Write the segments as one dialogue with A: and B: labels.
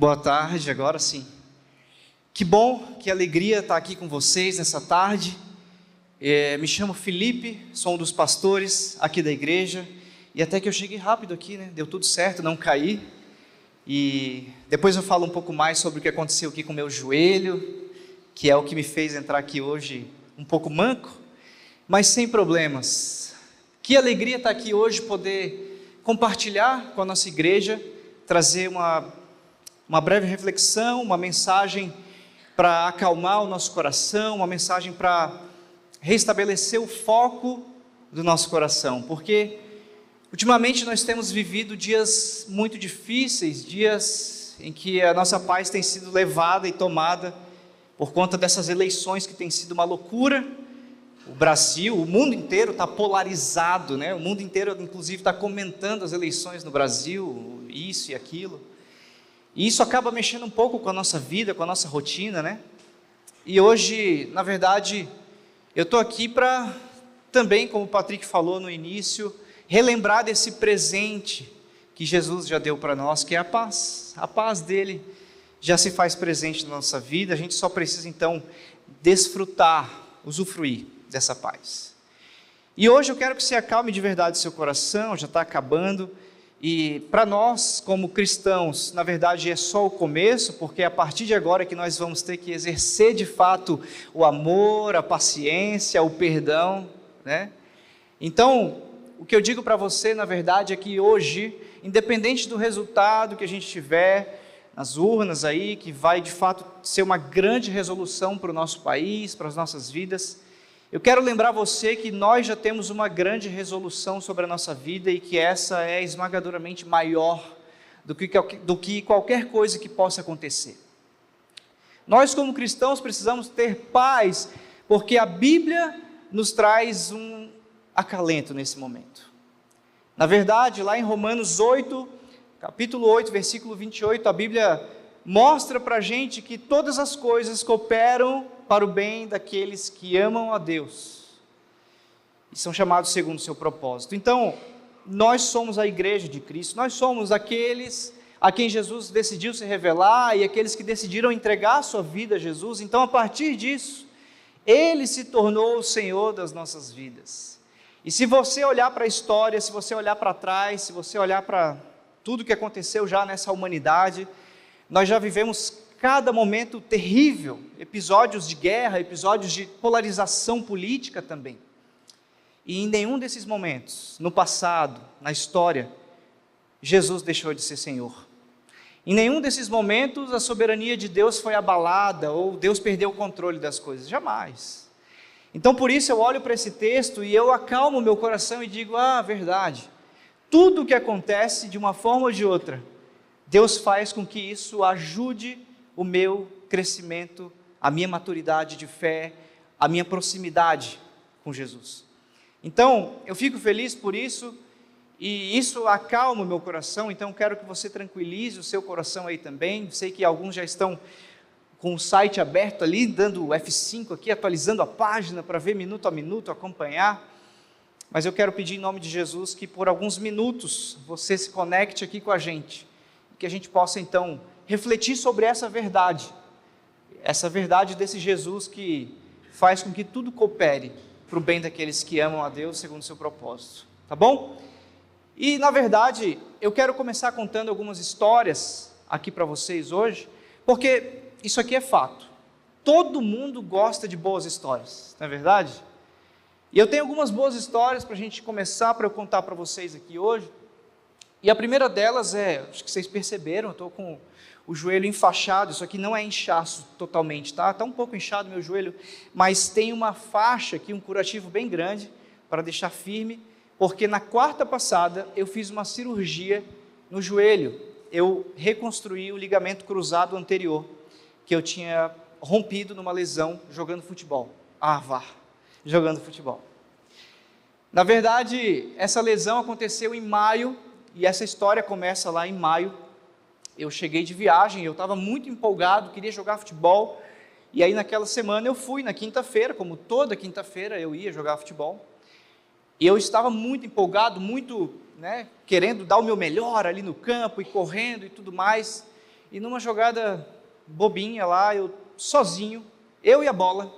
A: Boa tarde, agora sim. Que bom, que alegria estar aqui com vocês nessa tarde. Me chamo Felipe, sou um dos pastores aqui da igreja. E até que eu cheguei rápido aqui, né? Deu tudo certo, não caí. E depois eu falo um pouco mais sobre o que aconteceu aqui com o meu joelho, que é o que me fez entrar aqui hoje um pouco manco, mas sem problemas. Que alegria estar aqui hoje, poder compartilhar com a nossa igreja, trazer uma breve reflexão, uma mensagem para acalmar o nosso coração, uma mensagem para restabelecer o foco do nosso coração, porque ultimamente nós temos vivido dias muito difíceis, dias em que a nossa paz tem sido levada e tomada por conta dessas eleições que tem sido uma loucura. O Brasil, o mundo inteiro está polarizado, né? O mundo inteiro inclusive está comentando as eleições no Brasil, isso e aquilo. E isso acaba mexendo um pouco com a nossa vida, com a nossa rotina, né? E hoje, na verdade, eu estou aqui para também, como o Patrick falou no início, relembrar desse presente que Jesus já deu para nós, que é a paz. A paz dele já se faz presente na nossa vida, a gente só precisa então desfrutar, usufruir dessa paz. E hoje eu quero que você acalme de verdade o seu coração, já está acabando. E para nós, como cristãos, na verdade é só o começo, porque é a partir de agora que nós vamos ter que exercer de fato o amor, a paciência, o perdão, né? Então, o que eu digo para você, na verdade, é que hoje, independente do resultado que a gente tiver nas urnas aí, que vai de fato ser uma grande resolução para o nosso país, para as nossas vidas, eu quero lembrar você que nós já temos uma grande resolução sobre a nossa vida e que essa é esmagadoramente maior do que qualquer coisa que possa acontecer. Nós, como cristãos, precisamos ter paz, porque a Bíblia nos traz um acalento nesse momento. Na verdade, lá em Romanos 8, capítulo 8, versículo 28, a Bíblia mostra para a gente que todas as coisas cooperam para o bem daqueles que amam a Deus e são chamados segundo o seu propósito. Então, nós somos a igreja de Cristo, nós somos aqueles a quem Jesus decidiu se revelar e aqueles que decidiram entregar a sua vida a Jesus. Então, a partir disso, Ele se tornou o Senhor das nossas vidas. E se você olhar para a história, se você olhar para trás, se você olhar para tudo que aconteceu já nessa humanidade, nós já vivemos cada momento terrível, episódios de guerra, episódios de polarização política também. E em nenhum desses momentos, no passado, na história, Jesus deixou de ser Senhor. Em nenhum desses momentos a soberania de Deus foi abalada ou Deus perdeu o controle das coisas, jamais. Então por isso eu olho para esse texto e eu acalmo o meu coração e digo, verdade, tudo o que acontece de uma forma ou de outra, Deus faz com que isso ajude o meu crescimento, a minha maturidade de fé, a minha proximidade com Jesus. Então, eu fico feliz por isso, e isso acalma o meu coração, então quero que você tranquilize o seu coração aí também. Sei que alguns já estão com o site aberto ali, dando F5 aqui, atualizando a página para ver minuto a minuto, acompanhar. Mas eu quero pedir em nome de Jesus que por alguns minutos você se conecte aqui com a gente, que a gente possa então refletir sobre essa verdade desse Jesus que faz com que tudo coopere para o bem daqueles que amam a Deus segundo o seu propósito, tá bom? E na verdade, eu quero começar contando algumas histórias aqui para vocês hoje, porque isso aqui é fato, todo mundo gosta de boas histórias, não é verdade? E eu tenho algumas boas histórias para a gente começar, para eu contar para vocês aqui hoje. E a primeira delas acho que vocês perceberam, eu estou com o joelho enfaixado, isso aqui não é inchaço totalmente, tá? Está um pouco inchado meu joelho, mas tem uma faixa aqui, um curativo bem grande, para deixar firme, porque na quarta passada eu fiz uma cirurgia no joelho, eu reconstruí o ligamento cruzado anterior, que eu tinha rompido numa lesão jogando futebol, jogando futebol. Na verdade, essa lesão aconteceu em maio, e essa história começa lá em maio. Eu cheguei de viagem, eu estava muito empolgado, queria jogar futebol, e aí naquela semana eu fui, na quinta-feira, como toda quinta-feira eu ia jogar futebol, e eu estava muito empolgado, muito, querendo dar o meu melhor ali no campo, e correndo e tudo mais, e numa jogada bobinha lá, eu sozinho, eu e a bola,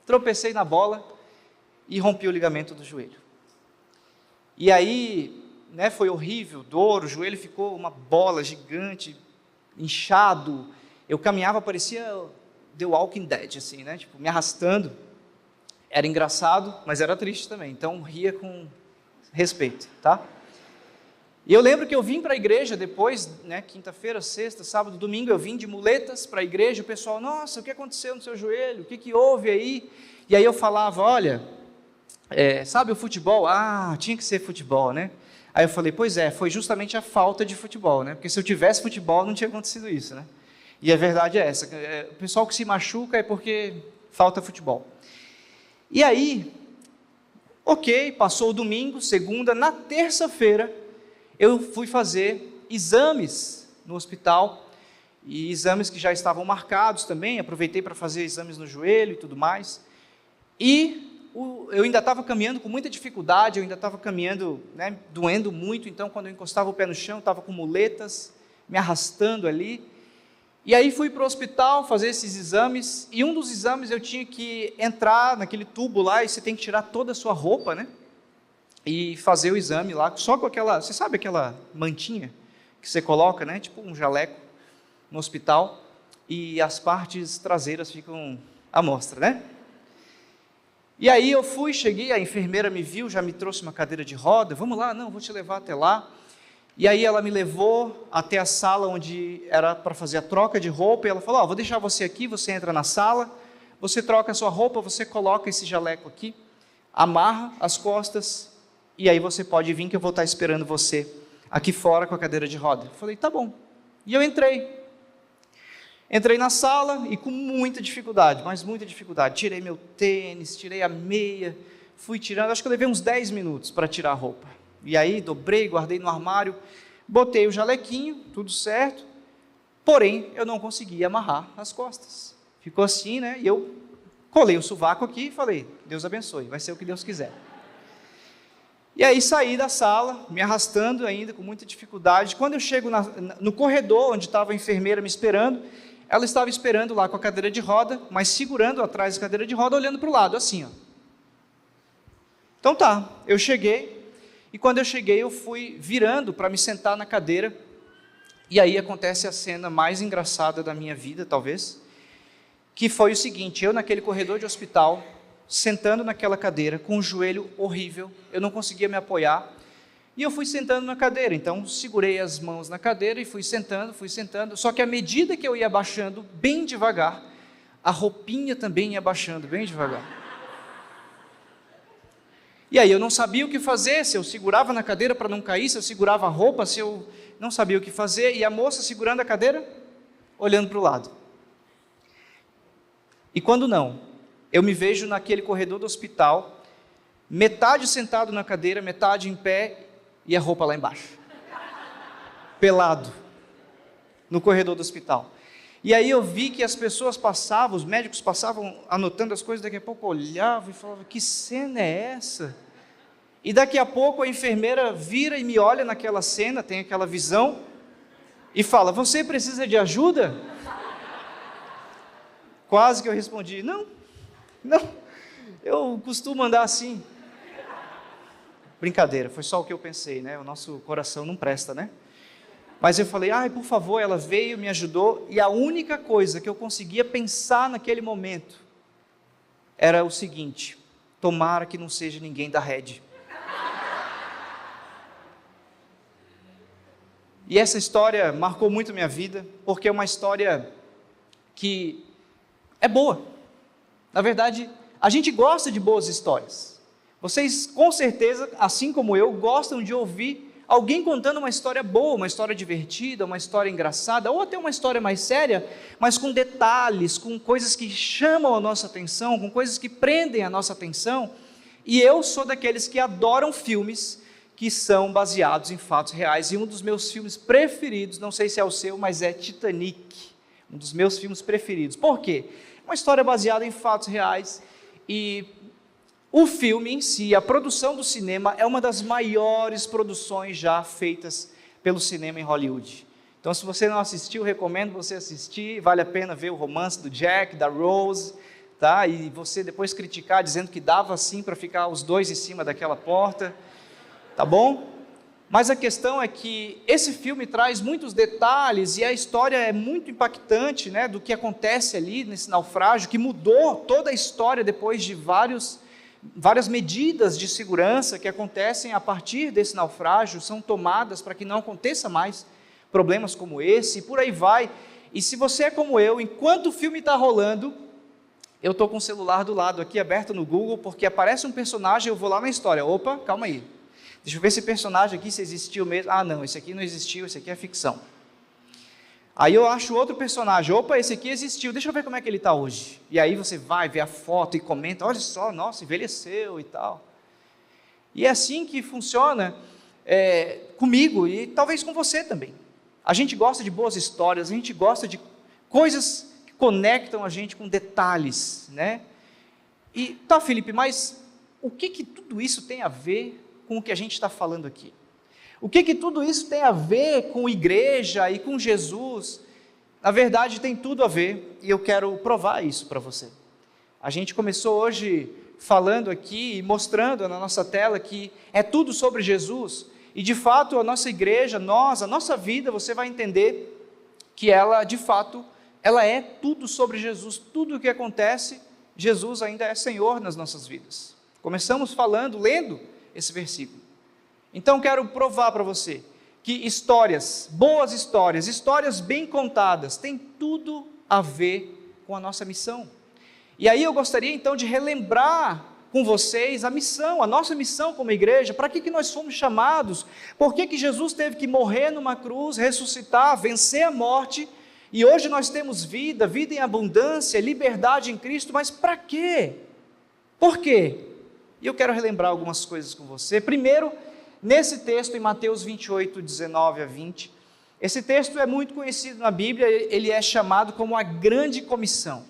A: tropecei na bola e rompi o ligamento do joelho. E aí, né, foi horrível, dor, o joelho ficou uma bola gigante, inchado, eu caminhava, parecia The Walking Dead, assim, né, tipo, me arrastando. Era engraçado, mas era triste também, então ria com respeito, tá? E eu lembro que eu vim para a igreja depois, né, quinta-feira, sexta, sábado, domingo, eu vim de muletas para a igreja, o pessoal, nossa, o que aconteceu no seu joelho? O que houve aí? E aí eu falava, olha, sabe o futebol? Ah, tinha que ser futebol, né? Aí eu falei, pois é, foi justamente a falta de futebol, né? Porque se eu tivesse futebol, não tinha acontecido isso, né? E a verdade é essa, o pessoal que se machuca é porque falta futebol. E aí, ok, passou o domingo, segunda, na terça-feira, eu fui fazer exames no hospital, e exames que já estavam marcados também, aproveitei para fazer exames no joelho e tudo mais, e eu ainda estava caminhando com muita dificuldade, eu ainda estava caminhando, né, doendo muito, então quando eu encostava o pé no chão, estava com muletas, me arrastando ali, e aí fui para o hospital fazer esses exames, e um dos exames eu tinha que entrar naquele tubo lá, e você tem que tirar toda a sua roupa, né, e fazer o exame lá, só com aquela, você sabe aquela mantinha que você coloca, né, tipo um jaleco no hospital, e as partes traseiras ficam à mostra, né? E aí eu fui, cheguei, a enfermeira me viu, já me trouxe uma cadeira de roda, vamos lá, não, vou te levar até lá. E aí ela me levou até a sala onde era para fazer a troca de roupa, e ela falou, vou deixar você aqui, você entra na sala, você troca a sua roupa, você coloca esse jaleco aqui, amarra as costas, e aí você pode vir que eu vou estar esperando você aqui fora com a cadeira de roda. Eu falei, tá bom. E eu entrei na sala e com muita dificuldade, mas muita dificuldade, tirei meu tênis, tirei a meia, fui tirando, acho que eu levei uns 10 minutos para tirar a roupa. E aí dobrei, guardei no armário, botei o jalequinho, tudo certo, porém eu não conseguia amarrar as costas. Ficou assim, né? E eu colei o sovaco aqui e falei, Deus abençoe, vai ser o que Deus quiser. E aí saí da sala, me arrastando ainda, com muita dificuldade. Quando eu chego no corredor, onde estava a enfermeira me esperando, ela estava esperando lá com a cadeira de roda, mas segurando atrás da cadeira de roda, olhando para o lado, assim, ó. Então tá, eu cheguei, e quando eu cheguei, eu fui virando para me sentar na cadeira, e aí acontece a cena mais engraçada da minha vida, talvez, que foi o seguinte, eu naquele corredor de hospital, sentando naquela cadeira, com o joelho horrível, eu não conseguia me apoiar, e eu fui sentando na cadeira, então segurei as mãos na cadeira e fui sentando, só que à medida que eu ia abaixando bem devagar, a roupinha também ia abaixando bem devagar. E aí eu não sabia o que fazer, se eu segurava na cadeira para não cair, se eu segurava a roupa, se eu não sabia o que fazer, e a moça segurando a cadeira, olhando para o lado. E quando não, eu me vejo naquele corredor do hospital, metade sentado na cadeira, metade em pé, e a roupa lá embaixo, pelado, no corredor do hospital. E aí eu vi que as pessoas passavam, os médicos passavam anotando as coisas, daqui a pouco olhavam e falavam, que cena é essa? E daqui a pouco a enfermeira vira e me olha naquela cena, tem aquela visão, e fala, você precisa de ajuda? Quase que eu respondi, não, eu costumo andar assim. Brincadeira, foi só o que eu pensei, né? O nosso coração não presta, né? Mas eu falei, por favor, ela veio, me ajudou, e a única coisa que eu conseguia pensar naquele momento era o seguinte, tomara que não seja ninguém da rede. E essa história marcou muito minha vida, porque é uma história que é boa. Na verdade, a gente gosta de boas histórias. Vocês, com certeza, assim como eu, gostam de ouvir alguém contando uma história boa, uma história divertida, uma história engraçada, ou até uma história mais séria, mas com detalhes, com coisas que chamam a nossa atenção, com coisas que prendem a nossa atenção. E eu sou daqueles que adoram filmes que são baseados em fatos reais. E um dos meus filmes preferidos, não sei se é o seu, mas é Titanic. Um dos meus filmes preferidos. Por quê? Uma história baseada em fatos reais, e o filme em si, a produção do cinema, é uma das maiores produções já feitas pelo cinema em Hollywood. Então, se você não assistiu, recomendo você assistir. Vale a pena ver o romance do Jack, da Rose, tá? E você depois criticar, dizendo que dava sim para ficar os dois em cima daquela porta, tá bom? Mas a questão é que esse filme traz muitos detalhes e a história é muito impactante, né, do que acontece ali nesse naufrágio, que mudou toda a história depois de várias medidas de segurança que acontecem a partir desse naufrágio, são tomadas para que não aconteça mais problemas como esse, e por aí vai. E se você é como eu, enquanto o filme está rolando, eu estou com o celular do lado aqui, aberto no Google, porque aparece um personagem, eu vou lá na história, opa, calma aí, deixa eu ver esse personagem aqui, se existiu mesmo, não, esse aqui não existiu, esse aqui é ficção. Aí eu acho outro personagem, opa, esse aqui existiu, deixa eu ver como é que ele está hoje. E aí você vai ver a foto e comenta, olha só, nossa, envelheceu e tal. E é assim que funciona comigo e talvez com você também. A gente gosta de boas histórias, a gente gosta de coisas que conectam a gente com detalhes, né? E tá, Felipe, mas o que tudo isso tem a ver com o que a gente está falando aqui? O que tudo isso tem a ver com igreja e com Jesus? Na verdade, tem tudo a ver, e eu quero provar isso para você. A gente começou hoje falando aqui e mostrando na nossa tela que é tudo sobre Jesus, e de fato a nossa igreja, a nossa vida, você vai entender que ela, de fato, ela é tudo sobre Jesus. Tudo o que acontece, Jesus ainda é Senhor nas nossas vidas. Começamos lendo esse versículo. Então quero provar para você que histórias, boas histórias, histórias bem contadas, têm tudo a ver com a nossa missão. E aí eu gostaria então de relembrar com vocês a missão, a nossa missão como igreja, para que nós fomos chamados, por que Jesus teve que morrer numa cruz, ressuscitar, vencer a morte, e hoje nós temos vida em abundância, liberdade em Cristo, mas para quê? Por quê? E eu quero relembrar algumas coisas com você. Primeiro, nesse texto em Mateus 28, 19 a 20, esse texto é muito conhecido na Bíblia, ele é chamado como a Grande Comissão,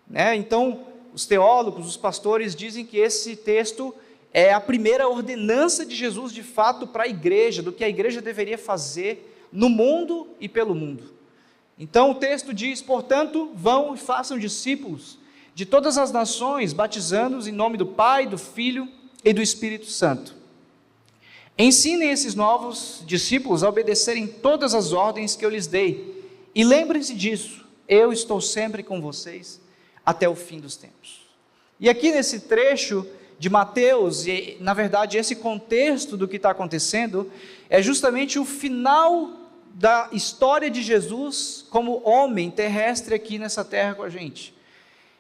A: né? Então, os teólogos, os pastores dizem que esse texto é a primeira ordenança de Jesus de fato para a igreja, do que a igreja deveria fazer no mundo e pelo mundo. Então o texto diz, portanto, vão e façam discípulos de todas as nações, batizando-os em nome do Pai, do Filho e do Espírito Santo. Ensinem esses novos discípulos a obedecerem todas as ordens que eu lhes dei, e lembrem-se disso, eu estou sempre com vocês até o fim dos tempos. E aqui nesse trecho de Mateus, e na verdade esse contexto do que está acontecendo, é justamente o final da história de Jesus como homem terrestre aqui nessa terra com a gente.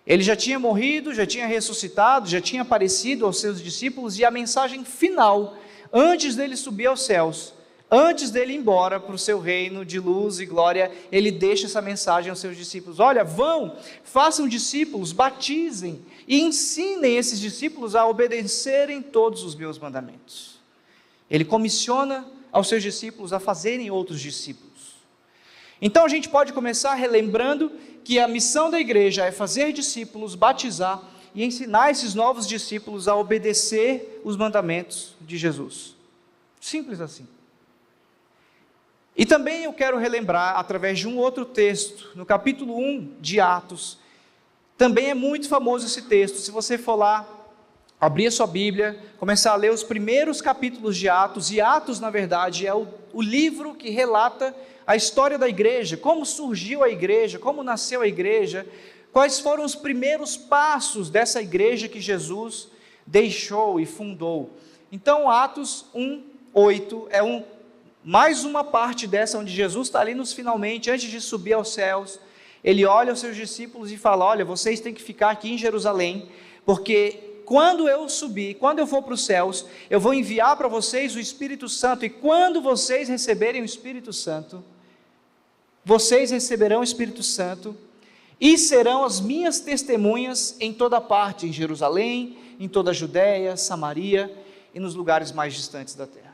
A: Ele já tinha morrido, já tinha ressuscitado, já tinha aparecido aos seus discípulos, e a mensagem final, antes dele subir aos céus, antes dele ir embora para o seu reino de luz e glória, ele deixa essa mensagem aos seus discípulos, olha, vão, façam discípulos, batizem, e ensinem esses discípulos a obedecerem todos os meus mandamentos. Ele comissiona aos seus discípulos a fazerem outros discípulos. Então a gente pode começar relembrando que a missão da igreja é fazer discípulos, batizar e ensinar esses novos discípulos a obedecer os mandamentos de Jesus. Simples assim. E também eu quero relembrar, através de um outro texto, no capítulo 1 de Atos, também é muito famoso esse texto. Se você for lá, abrir a sua Bíblia, começar a ler os primeiros capítulos de Atos, e Atos, na verdade, é o livro que relata a história da igreja, como surgiu a igreja, como nasceu a igreja, quais foram os primeiros passos dessa igreja que Jesus deixou e fundou. Então, Atos 1:8 é mais uma parte dessa, onde Jesus está ali nos finalmente, antes de subir aos céus, ele olha aos seus discípulos e fala, olha, vocês têm que ficar aqui em Jerusalém, porque quando eu subir, quando eu for para os céus, eu vou enviar para vocês o Espírito Santo, e quando vocês receberem o Espírito Santo, vocês receberão o Espírito Santo, e serão as minhas testemunhas em toda parte, em Jerusalém, em toda a Judéia, Samaria e nos lugares mais distantes da terra.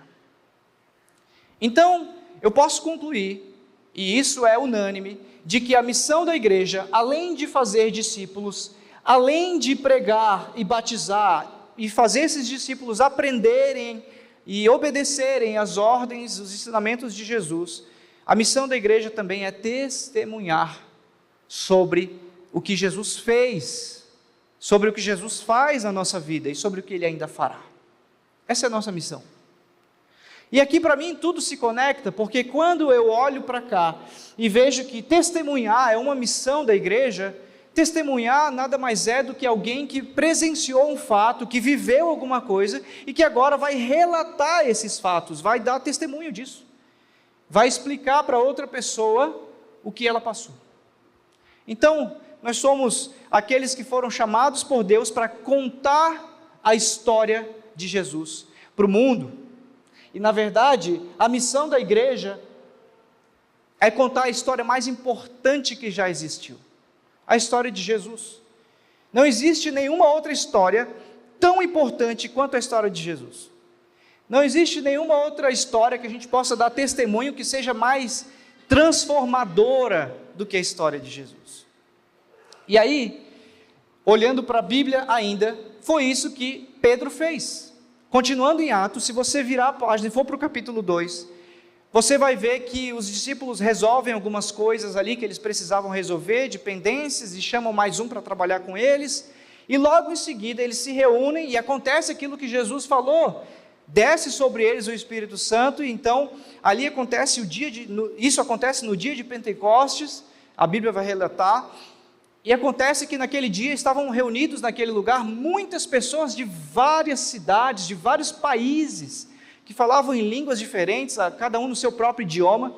A: Então, eu posso concluir, e isso é unânime, de que a missão da igreja, além de fazer discípulos, além de pregar e batizar, e fazer esses discípulos aprenderem e obedecerem às ordens, os ensinamentos de Jesus, A missão da igreja também é testemunhar sobre o que Jesus fez, sobre o que Jesus faz na nossa vida e sobre o que Ele ainda fará. Essa é a nossa missão. E aqui para mim tudo se conecta, porque quando eu olho para cá e vejo que testemunhar é uma missão da igreja, testemunhar nada mais é do que alguém que presenciou um fato, que viveu alguma coisa e que agora vai relatar esses fatos, vai dar testemunho disso, vai explicar para outra pessoa o que ela passou. Então, nós somos aqueles que foram chamados por Deus para contar a história de Jesus para o mundo. E na verdade, a missão da igreja é contar a história mais importante que já existiu. A história de Jesus. Não existe nenhuma outra história tão importante quanto a história de Jesus. Não existe nenhuma outra história que a gente possa dar testemunho que seja mais transformadora do que a história de Jesus. E aí, olhando para a Bíblia ainda, foi isso que Pedro fez. Continuando em Atos, se você virar a página e for para o capítulo 2, você vai ver que os discípulos resolvem algumas coisas ali que eles precisavam resolver, dependências, e chamam mais um para trabalhar com eles, e logo em seguida eles se reúnem e acontece aquilo que Jesus falou, desce sobre eles o Espírito Santo, e então ali acontece isso acontece no dia de Pentecostes, a Bíblia vai relatar, e acontece que naquele dia estavam reunidos naquele lugar muitas pessoas de várias cidades, de vários países, que falavam em línguas diferentes, cada um no seu próprio idioma,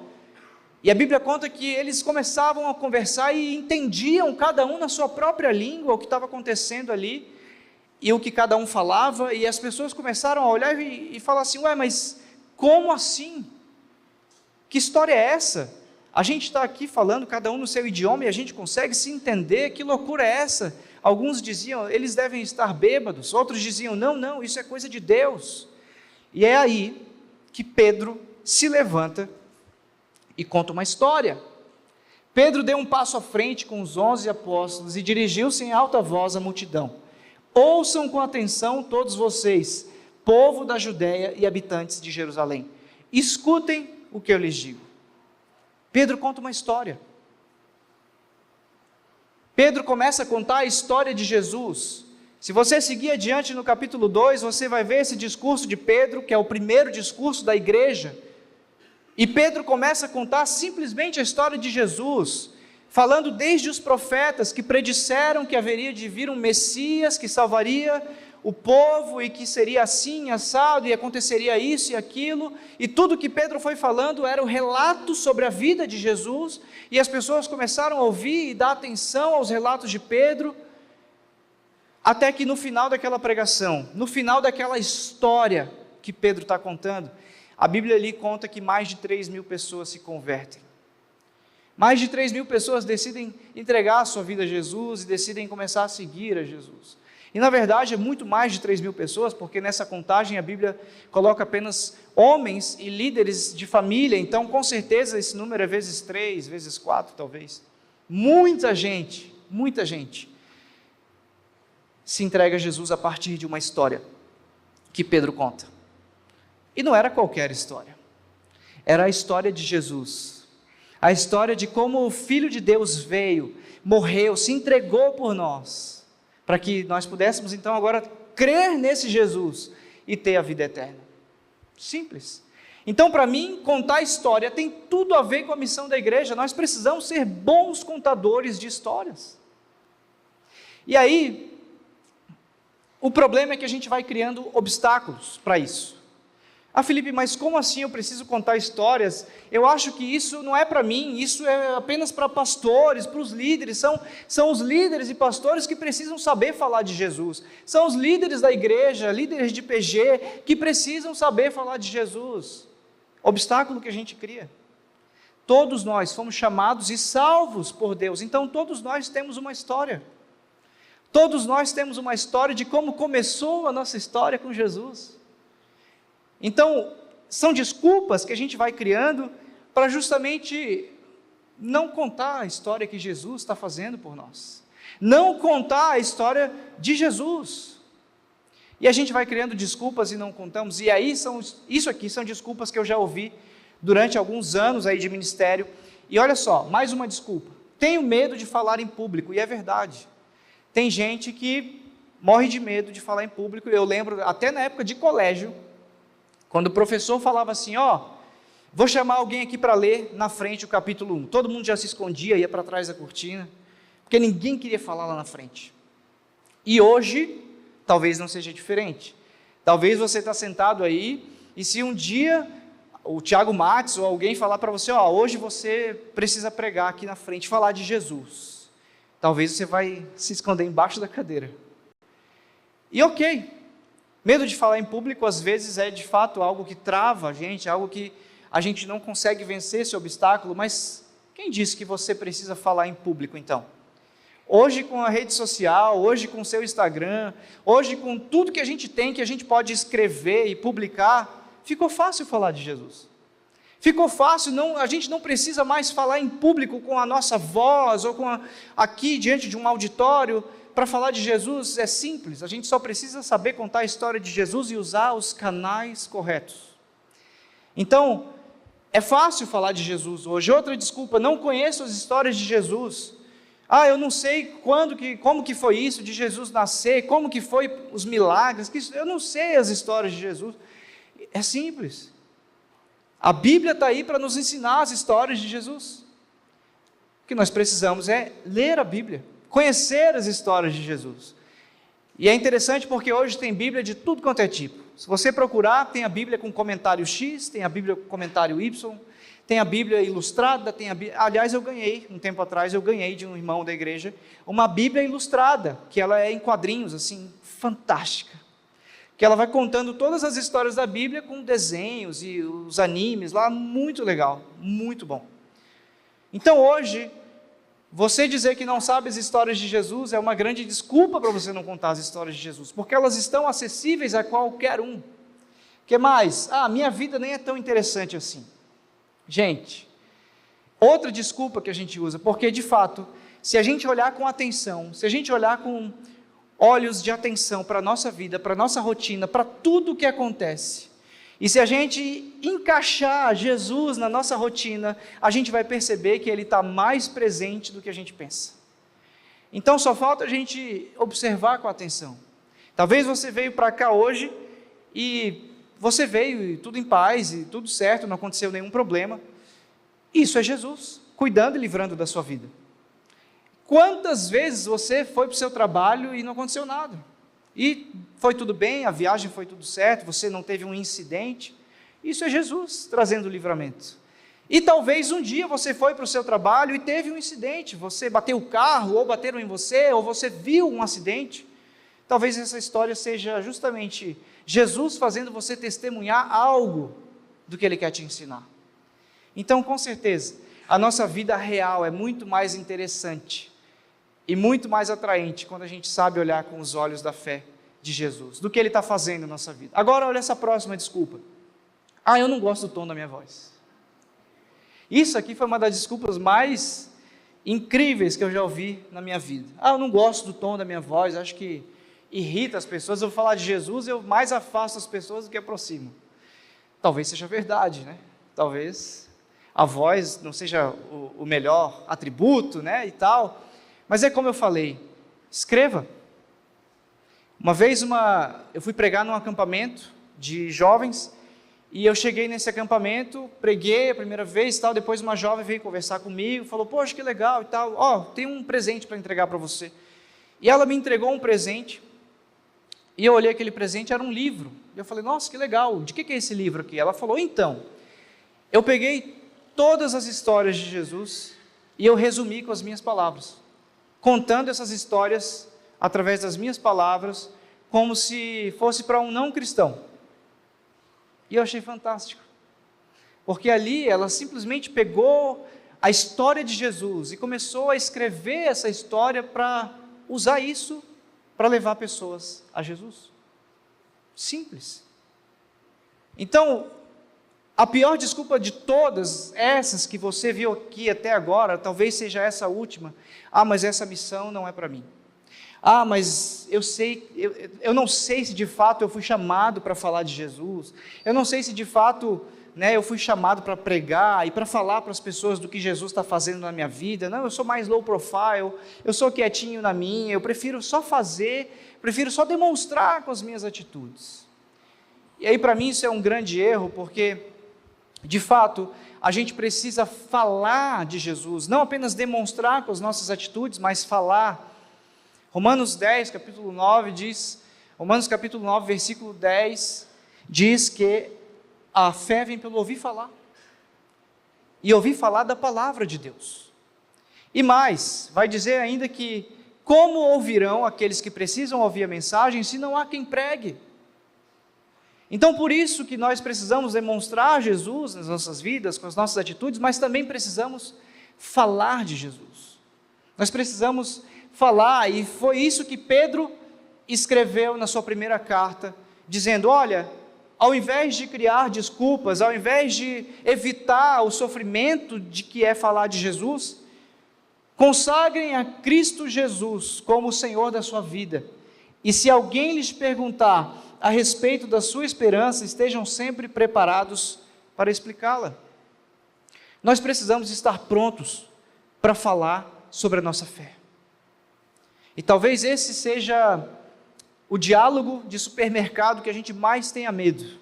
A: e a Bíblia conta que eles começavam a conversar e entendiam cada um na sua própria língua o que estava acontecendo ali, e o que cada um falava, e as pessoas começaram a olhar e falar assim, ué, mas como assim? Que história é essa? A gente está aqui falando, cada um no seu idioma, e a gente consegue se entender, que loucura é essa? Alguns diziam, eles devem estar bêbados, outros diziam, não, isso é coisa de Deus. E é aí que Pedro se levanta e conta uma história. Pedro deu um passo à frente com os 11 apóstolos e dirigiu-se em alta voz à multidão. Ouçam com atenção todos vocês, povo da Judéia e habitantes de Jerusalém. Escutem o que eu lhes digo. Pedro conta uma história. Pedro começa a contar a história de Jesus. Se você seguir adiante no capítulo 2, você vai ver esse discurso de Pedro, que é o primeiro discurso da igreja. E Pedro começa a contar simplesmente a história de Jesus, falando desde os profetas que predisseram que haveria de vir um Messias que salvaria o povo e que seria assim, assado, e aconteceria isso e aquilo, e tudo que Pedro foi falando era o relato sobre a vida de Jesus, e as pessoas começaram a ouvir e dar atenção aos relatos de Pedro, até que no final daquela pregação, no final daquela história que Pedro está contando, a Bíblia ali conta que mais de 3.000 pessoas se convertem. Mais de 3.000 pessoas decidem entregar a sua vida a Jesus e decidem começar a seguir a Jesus. E na verdade é muito mais de 3.000 pessoas, porque nessa contagem a Bíblia coloca apenas homens e líderes de família, então com certeza esse número é vezes 3, vezes 4 talvez. Muita gente se entrega a Jesus a partir de uma história que Pedro conta. E não era qualquer história, era a história de Jesus, a história de como o Filho de Deus veio, morreu, se entregou por nós, para que nós pudéssemos então agora crer nesse Jesus e ter a vida eterna. Simples. Então, para mim, contar história tem tudo a ver com a missão da igreja. Nós precisamos ser bons contadores de histórias. E aí, o problema é que a gente vai criando obstáculos para isso. Ah, Felipe, mas como assim eu preciso contar histórias? Eu acho que isso não é para mim, isso é apenas para pastores, para os líderes, são os líderes e pastores que precisam saber falar de Jesus, são os líderes da igreja, líderes de PG, que precisam saber falar de Jesus. Obstáculo que a gente cria. Todos nós fomos chamados e salvos por Deus, então todos nós temos uma história. Todos nós temos uma história de como começou a nossa história com Jesus. Então, são desculpas que a gente vai criando para justamente não contar a história que Jesus está fazendo por nós. Não contar a história de Jesus. E a gente vai criando desculpas e não contamos. E aí, isso aqui são desculpas que eu já ouvi durante alguns anos aí de ministério. E olha só, mais uma desculpa. Tenho medo de falar em público, e é verdade. Tem gente que morre de medo de falar em público. Eu lembro, até na época de colégio, quando o professor falava assim, vou chamar alguém aqui para ler na frente o capítulo 1. Todo mundo já se escondia, ia para trás da cortina, porque ninguém queria falar lá na frente. E hoje, talvez não seja diferente. Talvez você está sentado aí, e se um dia o Tiago Matos ou alguém falar para você, hoje você precisa pregar aqui na frente, falar de Jesus. Talvez você vai se esconder embaixo da cadeira. E ok, medo de falar em público às vezes é de fato algo que trava a gente, algo que a gente não consegue vencer esse obstáculo, mas quem disse que você precisa falar em público então? Hoje com a rede social, hoje com o seu Instagram, hoje com tudo que a gente tem, que a gente pode escrever e publicar, ficou fácil falar de Jesus. Ficou fácil, a gente não precisa mais falar em público com a nossa voz, ou aqui diante de um auditório, para falar de Jesus. É simples, a gente só precisa saber contar a história de Jesus e usar os canais corretos. Então, é fácil falar de Jesus hoje. Outra desculpa, não conheço as histórias de Jesus. Eu não sei como que foi isso de Jesus nascer, como que foi os milagres, eu não sei as histórias de Jesus. É simples. A Bíblia está aí para nos ensinar as histórias de Jesus. O que nós precisamos é ler a Bíblia, conhecer as histórias de Jesus. E é interessante porque hoje tem Bíblia de tudo quanto é tipo. Se você procurar, tem a Bíblia com comentário X, tem a Bíblia com comentário Y, tem a Bíblia ilustrada, aliás, um tempo atrás, eu ganhei de um irmão da igreja, uma Bíblia ilustrada, que ela é em quadrinhos, assim, fantástica. Que ela vai contando todas as histórias da Bíblia com desenhos e os animes lá, muito legal, muito bom. Então hoje, você dizer que não sabe as histórias de Jesus é uma grande desculpa para você não contar as histórias de Jesus, porque elas estão acessíveis a qualquer um. O que mais? Minha vida nem é tão interessante assim. Gente, outra desculpa que a gente usa, porque de fato, se a gente olhar com atenção, se a gente olhar com olhos de atenção para a nossa vida, para a nossa rotina, para tudo o que acontece, e se a gente encaixar Jesus na nossa rotina, a gente vai perceber que Ele está mais presente do que a gente pensa. Então só falta a gente observar com atenção. Talvez você veio para cá hoje e você veio e tudo em paz e tudo certo, não aconteceu nenhum problema. Isso é Jesus cuidando e livrando da sua vida. Quantas vezes você foi para o seu trabalho e não aconteceu nada? E foi tudo bem, a viagem foi tudo certo, você não teve um incidente? Isso é Jesus trazendo o livramento. E talvez um dia você foi para o seu trabalho e teve um incidente, você bateu o carro, ou bateram em você, ou você viu um acidente. Talvez essa história seja justamente Jesus fazendo você testemunhar algo do que Ele quer te ensinar. Então, com certeza, a nossa vida real é muito mais interessante e muito mais atraente quando a gente sabe olhar com os olhos da fé de Jesus, do que Ele está fazendo na nossa vida. Agora, olha essa próxima desculpa. Eu não gosto do tom da minha voz. Isso aqui foi uma das desculpas mais incríveis que eu já ouvi na minha vida. Eu não gosto do tom da minha voz, acho que irrita as pessoas. Eu vou falar de Jesus, eu mais afasto as pessoas do que aproximo. Talvez seja verdade, né? Talvez a voz não seja o melhor atributo, né, e tal. Mas é como eu falei, escreva. Uma vez eu fui pregar num acampamento de jovens, e eu cheguei nesse acampamento, preguei a primeira vez, tal, depois uma jovem veio conversar comigo, falou, poxa, que legal e tal, tem um presente para entregar para você. E ela me entregou um presente, e eu olhei aquele presente, era um livro, e eu falei, nossa, que legal, de que é esse livro aqui? Ela falou, então, eu peguei todas as histórias de Jesus, e eu resumi com as minhas palavras, contando essas histórias, através das minhas palavras, como se fosse para um não cristão. E eu achei fantástico, porque ali ela simplesmente pegou a história de Jesus e começou a escrever essa história para usar isso para levar pessoas a Jesus. Simples. Então, a pior desculpa de todas essas que você viu aqui até agora, talvez seja essa última, mas essa missão não é para mim. Mas eu não sei se de fato eu fui chamado para falar de Jesus, eu não sei se de fato né, eu fui chamado para pregar e para falar para as pessoas do que Jesus está fazendo na minha vida. Não, eu sou mais low profile, eu sou quietinho na minha, eu prefiro só fazer, prefiro só demonstrar com as minhas atitudes. E aí para mim isso é um grande erro, porque de fato a gente precisa falar de Jesus, não apenas demonstrar com as nossas atitudes, mas falar. Romanos 10, capítulo 9 diz, Romanos capítulo 9, versículo 10, diz que a fé vem pelo ouvir falar, e ouvir falar da palavra de Deus. E mais, vai dizer ainda que, como ouvirão aqueles que precisam ouvir a mensagem, se não há quem pregue? Então, por isso que nós precisamos demonstrar Jesus nas nossas vidas, com as nossas atitudes, mas também precisamos falar de Jesus. Nós precisamos falar, e foi isso que Pedro escreveu na sua primeira carta, dizendo: olha, ao invés de criar desculpas, ao invés de evitar o sofrimento de que é falar de Jesus, consagrem a Cristo Jesus como o Senhor da sua vida. E se alguém lhes perguntar a respeito da sua esperança, estejam sempre preparados para explicá-la. Nós precisamos estar prontos para falar sobre a nossa fé. E talvez esse seja o diálogo de supermercado que a gente mais tenha medo.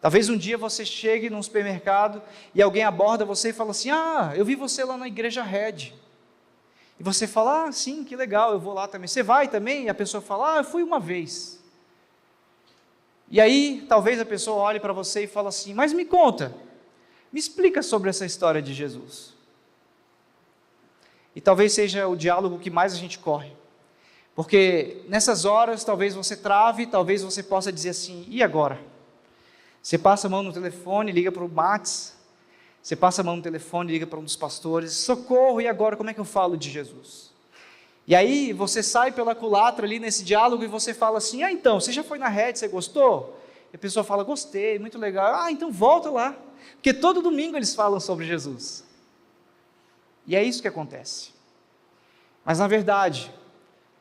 A: Talvez um dia você chegue num supermercado e alguém aborda você e fala assim: ah, eu vi você lá na igreja Red. E você fala: ah, sim, que legal, eu vou lá também. Você vai também? E a pessoa fala: ah, eu fui uma vez. E aí, talvez a pessoa olhe para você e fale assim: mas me conta, me explica sobre essa história de Jesus. E talvez seja o diálogo que mais a gente corre. Porque nessas horas, talvez você trave, talvez você possa dizer assim: e agora? Você passa a mão no telefone, liga para o Max, você passa a mão no telefone, liga para um dos pastores: socorro, e agora como é que eu falo de Jesus? E aí você sai pela culatra ali nesse diálogo e você fala assim: ah, então, você já foi na Red, você gostou? E a pessoa fala: gostei, muito legal. Ah, então volta lá, porque todo domingo eles falam sobre Jesus. E é isso que acontece. Mas na verdade,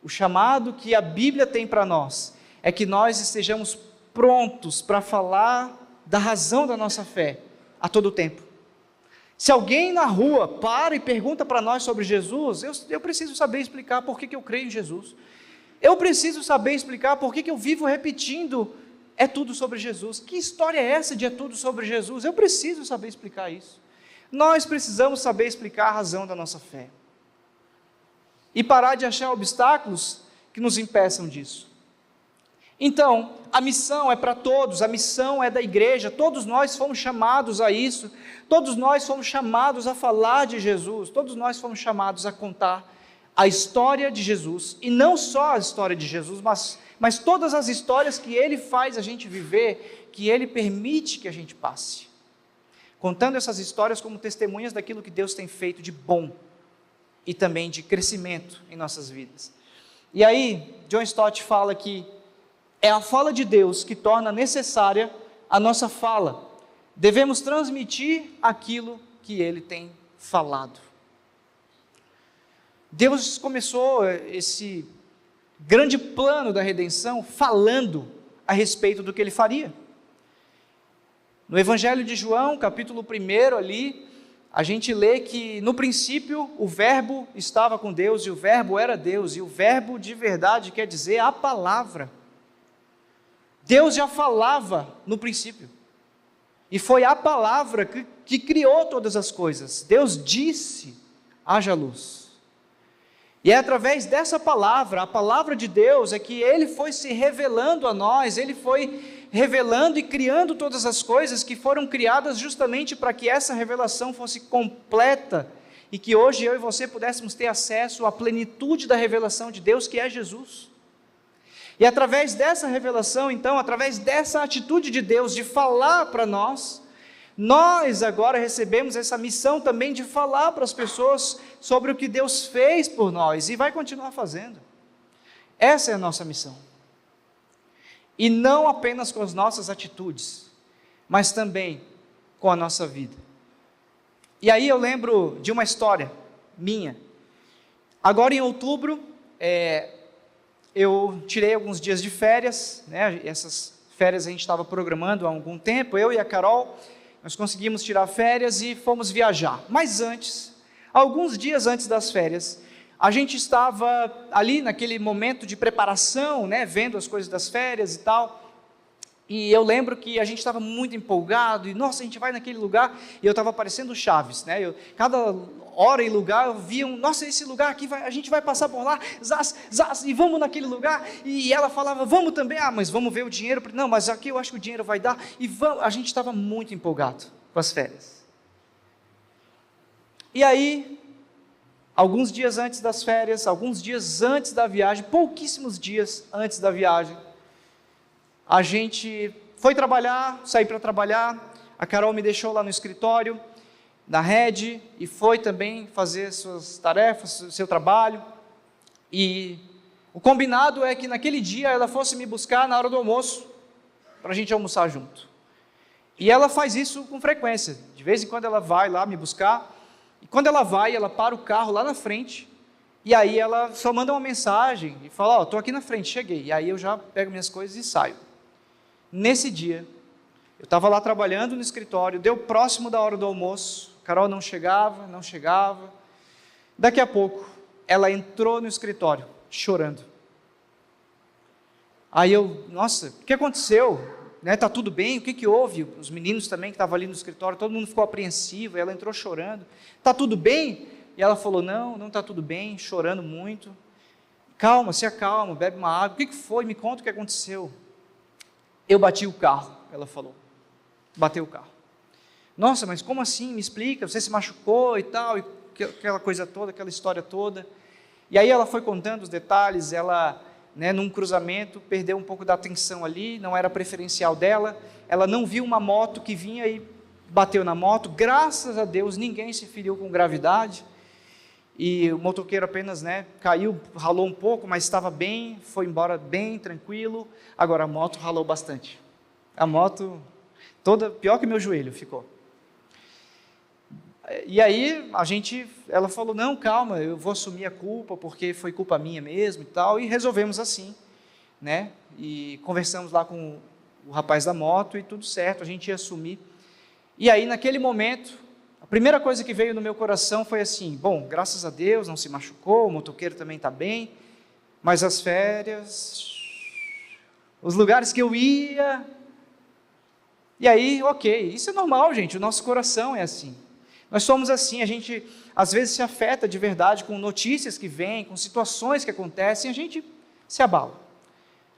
A: o chamado que a Bíblia tem para nós é que nós estejamos prontos para falar da razão da nossa fé a todo tempo. Se alguém na rua para e pergunta para nós sobre Jesus, eu preciso saber explicar por que eu creio em Jesus. Eu preciso saber explicar por que eu vivo repetindo: é tudo sobre Jesus. Que história é essa de é tudo sobre Jesus? Eu preciso saber explicar isso. Nós precisamos saber explicar a razão da nossa fé. E parar de achar obstáculos que nos impeçam disso. Então, a missão é para todos, a missão é da igreja, todos nós fomos chamados a isso, todos nós fomos chamados a falar de Jesus, todos nós fomos chamados a contar a história de Jesus, e não só a história de Jesus, mas todas as histórias que Ele faz a gente viver, que Ele permite que a gente passe, contando essas histórias como testemunhas daquilo que Deus tem feito de bom, e também de crescimento em nossas vidas. E aí, John Stott fala que é a fala de Deus que torna necessária a nossa fala. Devemos transmitir aquilo que Ele tem falado. Deus começou esse grande plano da redenção falando a respeito do que Ele faria. No Evangelho de João, capítulo 1 ali, a gente lê que no princípio o verbo estava com Deus e o verbo era Deus, e o verbo de verdade quer dizer a palavra. Deus já falava no princípio, e foi a palavra que criou todas as coisas. Deus disse: haja luz. E é através dessa palavra, a palavra de Deus, é que Ele foi se revelando a nós, Ele foi revelando e criando todas as coisas que foram criadas justamente para que essa revelação fosse completa, e que hoje eu e você pudéssemos ter acesso à plenitude da revelação de Deus, que é Jesus. E através dessa revelação, então, através dessa atitude de Deus de falar para nós, nós agora recebemos essa missão também de falar para as pessoas sobre o que Deus fez por nós e vai continuar fazendo. Essa é a nossa missão. E não apenas com as nossas atitudes, mas também com a nossa vida. E aí eu lembro de uma história minha. Agora em outubro, eu tirei alguns dias de férias, né? Essas férias a gente estava programando há algum tempo, eu e a Carol, nós conseguimos tirar férias e fomos viajar. Mas antes, alguns dias antes das férias, a gente estava ali naquele momento de preparação, né, vendo as coisas das férias e tal, e eu lembro que a gente estava muito empolgado, e nossa, a gente vai naquele lugar, e eu estava parecendo Chaves, né, cada hora e lugar eu via, nossa, esse lugar aqui, a gente vai passar por lá, zaz, e vamos naquele lugar, e ela falava, vamos também, mas vamos ver o dinheiro, não, mas aqui eu acho que o dinheiro vai dar, e vamos, a gente estava muito empolgado com as férias. E aí, alguns dias antes das férias, alguns dias antes da viagem, pouquíssimos dias antes da viagem, a gente foi trabalhar, saí para trabalhar, a Carol me deixou lá no escritório, na rede, e foi também fazer suas tarefas, seu trabalho, e o combinado é que naquele dia ela fosse me buscar na hora do almoço, para a gente almoçar junto. E ela faz isso com frequência, de vez em quando ela vai lá me buscar, e quando ela vai, ela para o carro lá na frente, e aí ela só manda uma mensagem, e fala, estou aqui na frente, cheguei, e aí eu já pego minhas coisas e saio. Nesse dia, eu estava lá trabalhando no escritório, deu próximo da hora do almoço, Carol não chegava, daqui a pouco, ela entrou no escritório, chorando. Aí eu, nossa, o que aconteceu? Está tudo bem? O que houve? Os meninos também que estavam ali no escritório, todo mundo ficou apreensivo, ela entrou chorando, está tudo bem? E ela falou, não está tudo bem, chorando muito. Calma, se acalma, bebe uma água, o que foi? Me conta o que aconteceu. Eu bati o carro, ela falou, bateu o carro. Nossa, mas como assim? Me explica, você se machucou e tal, e aquela coisa toda, aquela história toda. E aí ela foi contando os detalhes, ela, num cruzamento, perdeu um pouco da atenção ali, não era preferencial dela, ela não viu uma moto que vinha e bateu na moto, graças a Deus ninguém se feriu com gravidade, e o motoqueiro apenas caiu, ralou um pouco, mas estava bem, foi embora bem, tranquilo. Agora a moto ralou bastante, a moto toda, pior que meu joelho ficou. E aí ela falou, não, calma, eu vou assumir a culpa, porque foi culpa minha mesmo e tal, e resolvemos assim, e conversamos lá com o rapaz da moto, e tudo certo, a gente ia assumir. E aí naquele momento, a primeira coisa que veio no meu coração foi assim, bom, graças a Deus não se machucou, o motoqueiro também está bem, mas as férias, os lugares que eu ia, e aí, ok, isso é normal, gente, o nosso coração é assim, nós somos assim, a gente às vezes se afeta de verdade com notícias que vêm, com situações que acontecem, a gente se abala.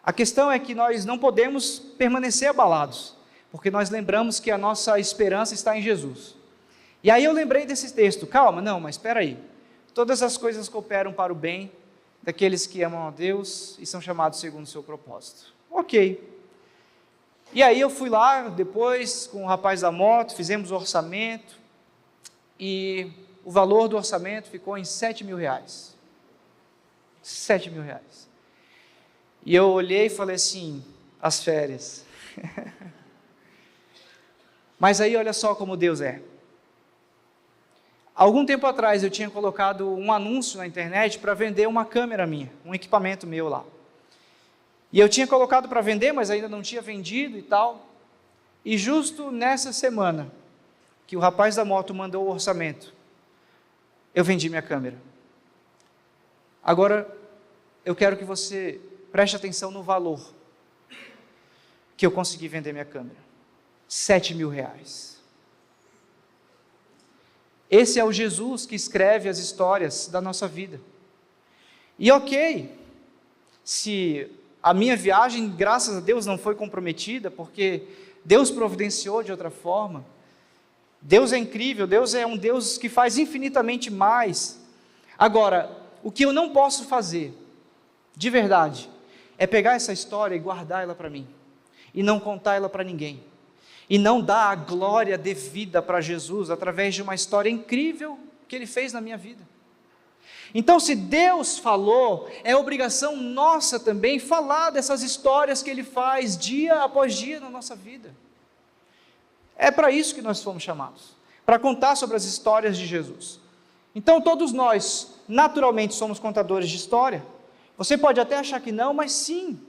A: A questão é que nós não podemos permanecer abalados, porque nós lembramos que a nossa esperança está em Jesus. E aí eu lembrei desse texto, calma, não, mas espera aí, todas as coisas cooperam para o bem daqueles que amam a Deus e são chamados segundo o seu propósito. Ok. E aí eu fui lá depois com o rapaz da moto, fizemos o orçamento, e o valor do orçamento ficou em R$7.000. R$7.000. E eu olhei e falei assim, as férias. Mas aí olha só como Deus é. Algum tempo atrás eu tinha colocado um anúncio na internet para vender uma câmera minha, um equipamento meu lá. E eu tinha colocado para vender, mas ainda não tinha vendido e tal. E justo nessa semana, que o rapaz da moto mandou o orçamento, eu vendi minha câmera. Agora, eu quero que você preste atenção no valor que eu consegui vender minha câmera. R$7.000. Esse é o Jesus que escreve as histórias da nossa vida. E ok, se a minha viagem, graças a Deus, não foi comprometida, porque Deus providenciou de outra forma. Deus é incrível, Deus é um Deus que faz infinitamente mais. Agora, o que eu não posso fazer, de verdade, é pegar essa história e guardar ela para mim, e não contar ela para ninguém, e não dar a glória devida para Jesus, através de uma história incrível que Ele fez na minha vida. Então, se Deus falou, é obrigação nossa também falar dessas histórias que Ele faz dia após dia na nossa vida. É para isso que nós fomos chamados, para contar sobre as histórias de Jesus. Então, todos nós, naturalmente, somos contadores de história. Você pode até achar que não, mas sim.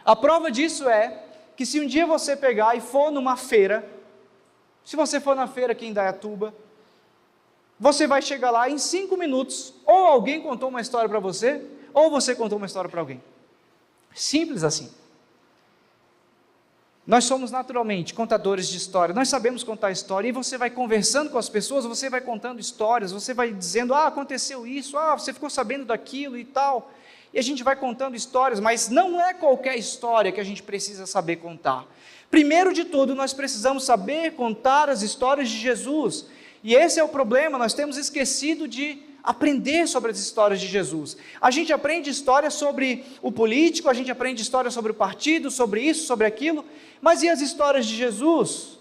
A: A prova disso é que se um dia você pegar e for numa feira, Se você for na feira aqui em Indaiatuba, você vai chegar lá em 5 minutos, ou alguém contou uma história para você, ou você contou uma história para alguém. Simples assim. Nós somos naturalmente contadores de história, nós sabemos contar história, e você vai conversando com as pessoas, você vai contando histórias, você vai dizendo, aconteceu isso, você ficou sabendo daquilo e tal, e a gente vai contando histórias, mas não é qualquer história que a gente precisa saber contar. Primeiro de tudo, nós precisamos saber contar as histórias de Jesus, e esse é o problema, nós temos esquecido de aprender sobre as histórias de Jesus. A gente aprende histórias sobre o político, a gente aprende histórias sobre o partido, sobre isso, sobre aquilo, mas e as histórias de Jesus?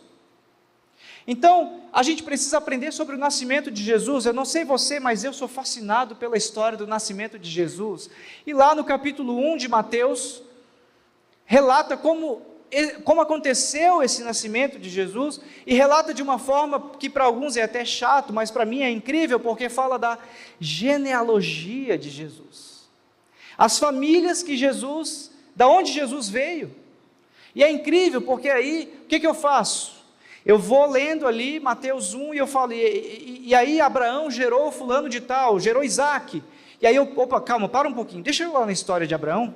A: Então, a gente precisa aprender sobre o nascimento de Jesus. Eu não sei você, mas eu sou fascinado pela história do nascimento de Jesus. E lá no capítulo 1 de Mateus, relata como aconteceu esse nascimento de Jesus, e relata de uma forma que para alguns é até chato, mas para mim é incrível, porque fala da genealogia de Jesus. As famílias da onde Jesus veio. E é incrível, porque aí, o que eu faço? Eu vou lendo ali Mateus 1 e eu falo, e aí Abraão gerou fulano de tal, gerou Isaac. E aí calma, para um pouquinho, deixa eu ir lá na história de Abraão,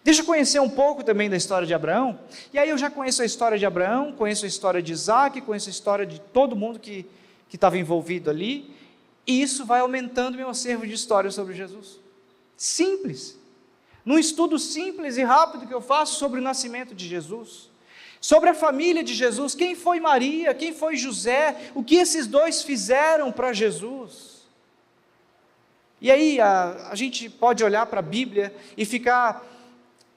A: deixa eu conhecer um pouco também da história de Abraão, e aí eu já conheço a história de Abraão, conheço a história de Isaac, conheço a história de todo mundo que estava envolvido ali, e isso vai aumentando meu acervo de histórias sobre Jesus. Simples. Num estudo simples e rápido que eu faço sobre o nascimento de Jesus, sobre a família de Jesus, quem foi Maria, quem foi José, o que esses dois fizeram para Jesus. E aí a gente pode olhar para a Bíblia e ficar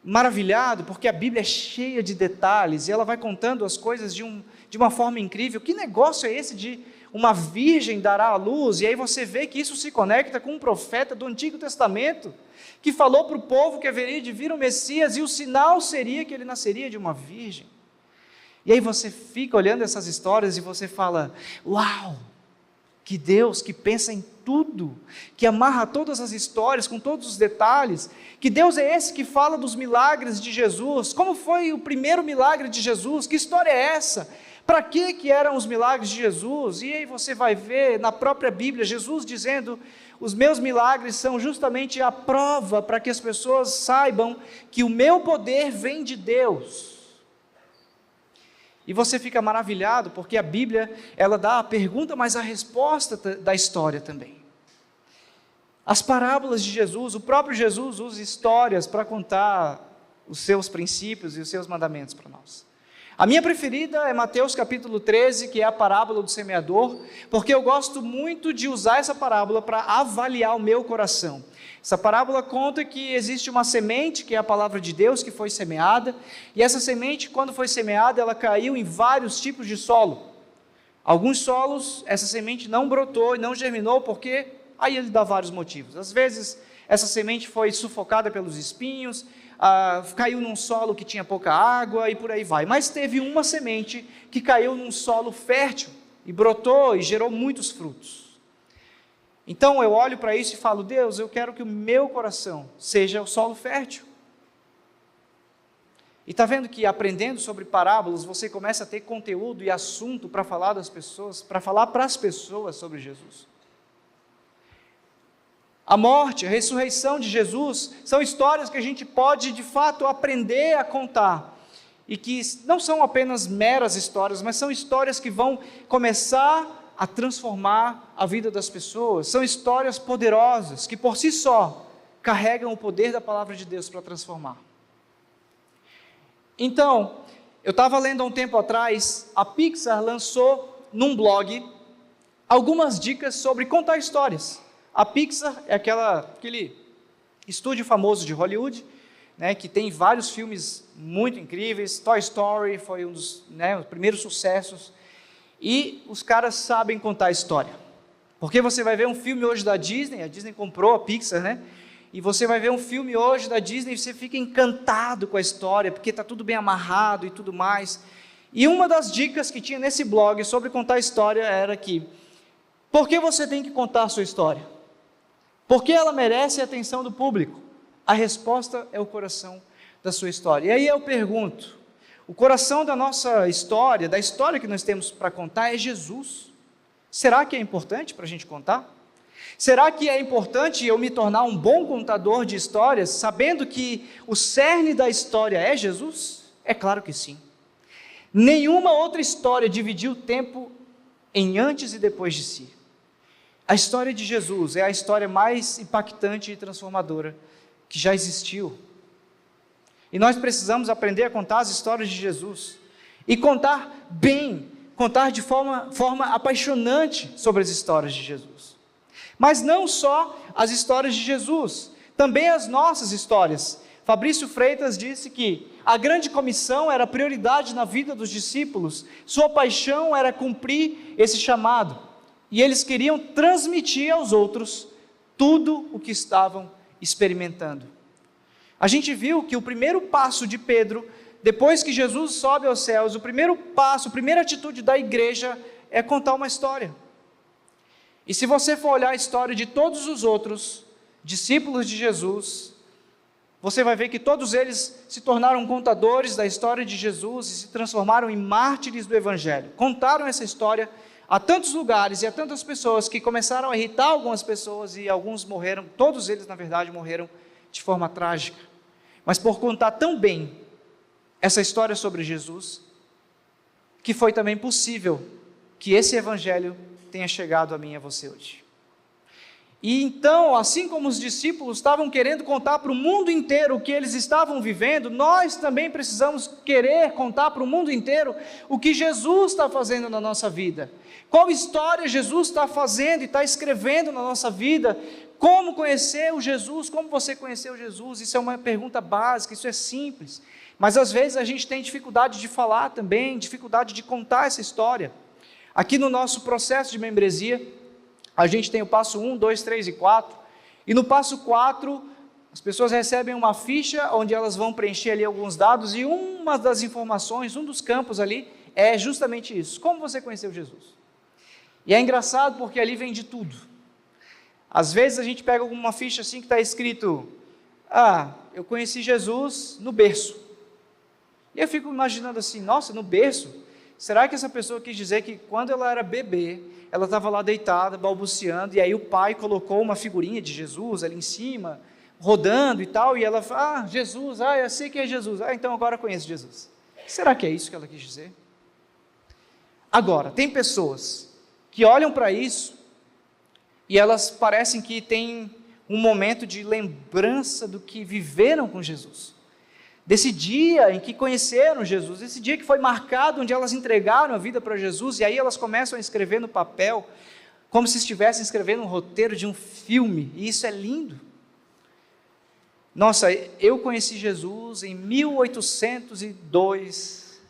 A: maravilhado, porque a Bíblia é cheia de detalhes, e ela vai contando as coisas de uma forma incrível. Que negócio é esse de uma virgem dará à luz? E aí você vê que isso se conecta com um profeta do Antigo Testamento, que falou para o povo que haveria de vir o Messias, e o sinal seria que ele nasceria de uma virgem. E aí você fica olhando essas histórias e você fala, uau, que Deus que pensa em tudo, que amarra todas as histórias com todos os detalhes, que Deus é esse que fala dos milagres de Jesus, como foi o primeiro milagre de Jesus, que história é essa? Para que eram os milagres de Jesus? E aí você vai ver na própria Bíblia, Jesus dizendo, os meus milagres são justamente a prova para que as pessoas saibam que o meu poder vem de Deus. E você fica maravilhado, porque a Bíblia, ela dá a pergunta, mas a resposta da história também. As parábolas de Jesus, o próprio Jesus usa histórias para contar os seus princípios e os seus mandamentos para nós. A minha preferida é Mateus capítulo 13, que é a parábola do semeador, porque eu gosto muito de usar essa parábola para avaliar o meu coração. Essa parábola conta que existe uma semente, que é a palavra de Deus, que foi semeada, e essa semente, quando foi semeada, ela caiu em vários tipos de solo. Alguns solos, essa semente não brotou e não germinou, porque aí ele dá vários motivos. Às vezes, essa semente foi sufocada pelos espinhos, caiu num solo que tinha pouca água e por aí vai. Mas teve uma semente que caiu num solo fértil e brotou e gerou muitos frutos. Então eu olho para isso e falo, Deus, eu quero que o meu coração seja o solo fértil. E está vendo que aprendendo sobre parábolas, você começa a ter conteúdo e assunto para falar das pessoas, para falar para as pessoas sobre Jesus. A morte, a ressurreição de Jesus, são histórias que a gente pode, de fato, aprender a contar. E que não são apenas meras histórias, mas são histórias que vão começar a transformar a vida das pessoas. São histórias poderosas, que por si só, carregam o poder da palavra de Deus para transformar. Então, eu estava lendo há um tempo atrás, a Pixar lançou num blog algumas dicas sobre contar histórias. A Pixar é aquele estúdio famoso de Hollywood, né, que tem vários filmes muito incríveis. Toy Story foi um dos os primeiros sucessos. E os caras sabem contar história. Porque você vai ver um filme hoje da Disney, a Disney comprou a Pixar, né? E você vai ver um filme hoje da Disney e você fica encantado com a história, porque está tudo bem amarrado e tudo mais. E uma das dicas que tinha nesse blog sobre contar história era que, por que você tem que contar a sua história? Porque ela merece a atenção do público. A resposta é o coração da sua história. E aí eu pergunto, O coração da nossa história, da história que nós temos para contar, é Jesus. Será que é importante para a gente contar? Será que é importante eu me tornar um bom contador de histórias, sabendo que o cerne da história é Jesus? É claro que sim. Nenhuma outra história dividiu o tempo em antes e depois de si. A história de Jesus é a história mais impactante e transformadora que já existiu. E nós precisamos aprender a contar as histórias de Jesus. E contar bem, contar de forma apaixonante sobre as histórias de Jesus. Mas não só as histórias de Jesus, também as nossas histórias. Fabrício Freitas disse que a grande comissão era prioridade na vida dos discípulos, sua paixão era cumprir esse chamado, e eles queriam transmitir aos outros tudo o que estavam experimentando. A gente viu que o primeiro passo de Pedro, depois que Jesus sobe aos céus, o primeiro passo, a primeira atitude da igreja é contar uma história. E se você for olhar a história de todos os outros discípulos de Jesus, você vai ver que todos eles se tornaram contadores da história de Jesus e se transformaram em mártires do Evangelho. Contaram essa história a tantos lugares e a tantas pessoas que começaram a irritar algumas pessoas e alguns morreram, todos eles na verdade morreram de forma trágica. Mas por contar tão bem essa história sobre Jesus, que foi também possível que esse Evangelho tenha chegado a mim e a você hoje. E então, assim como os discípulos estavam querendo contar para o mundo inteiro o que eles estavam vivendo, nós também precisamos querer contar para o mundo inteiro o que Jesus está fazendo na nossa vida. Qual história Jesus está fazendo e está escrevendo na nossa vida? Como conhecer o Jesus? Como você conheceu Jesus? Isso é uma pergunta básica, isso é simples. Mas às vezes a gente tem dificuldade de falar também, dificuldade de contar essa história. Aqui no nosso processo de membresia, a gente tem o passo 1, 2, 3 e 4, e no passo 4, as pessoas recebem uma ficha, onde elas vão preencher ali alguns dados, e uma das informações, um dos campos ali, é justamente isso: como você conheceu Jesus? E é engraçado porque ali vem de tudo. Às vezes a gente pega alguma ficha assim que está escrito, eu conheci Jesus no berço, e eu fico imaginando assim, nossa, no berço? Será que essa pessoa quis dizer que quando ela era bebê, ela estava lá deitada, balbuciando, e aí o pai colocou uma figurinha de Jesus ali em cima, rodando e tal, e ela fala, Jesus, eu sei que é Jesus, então agora eu conheço Jesus. Será que é isso que ela quis dizer? Agora, tem pessoas que olham para isso, e elas parecem que têm um momento de lembrança do que viveram com Jesus, desse dia em que conheceram Jesus, esse dia que foi marcado, onde elas entregaram a vida para Jesus, e aí elas começam a escrever no papel, como se estivessem escrevendo um roteiro de um filme, e isso é lindo. Nossa, eu conheci Jesus em 1802,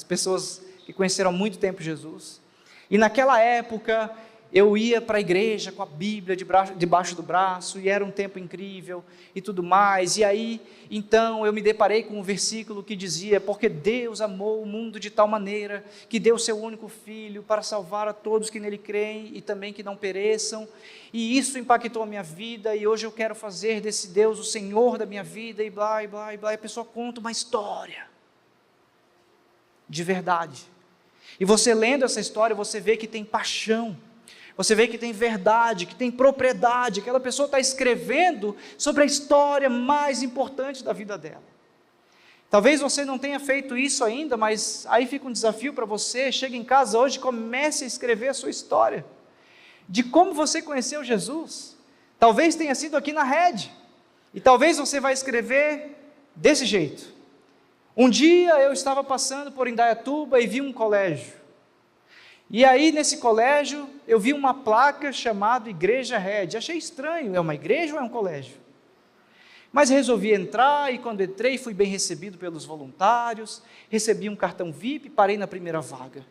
A: pessoas que conheceram há muito tempo Jesus, e naquela época, eu ia para a igreja com a Bíblia debaixo do braço, e era um tempo incrível, e tudo mais, e aí, então, eu me deparei com um versículo que dizia, porque Deus amou o mundo de tal maneira, que deu seu único Filho, para salvar a todos que nele creem, e também que não pereçam, e isso impactou a minha vida, e hoje eu quero fazer desse Deus o Senhor da minha vida, e blá, e blá, e blá, e a pessoa conta uma história, de verdade, e você lendo essa história, você vê que tem paixão, você vê que tem verdade, que tem propriedade, aquela pessoa está escrevendo sobre a história mais importante da vida dela. Talvez você não tenha feito isso ainda, mas aí fica um desafio para você, chega em casa hoje e comece a escrever a sua história, de como você conheceu Jesus. Talvez tenha sido aqui na rede, e talvez você vai escrever desse jeito: um dia eu estava passando por Indaiatuba e vi um colégio, e aí nesse colégio eu vi uma placa chamada Igreja Red, achei estranho, é uma igreja ou é um colégio? Mas resolvi entrar, e quando entrei fui bem recebido pelos voluntários, recebi um cartão VIP, parei na primeira vaga.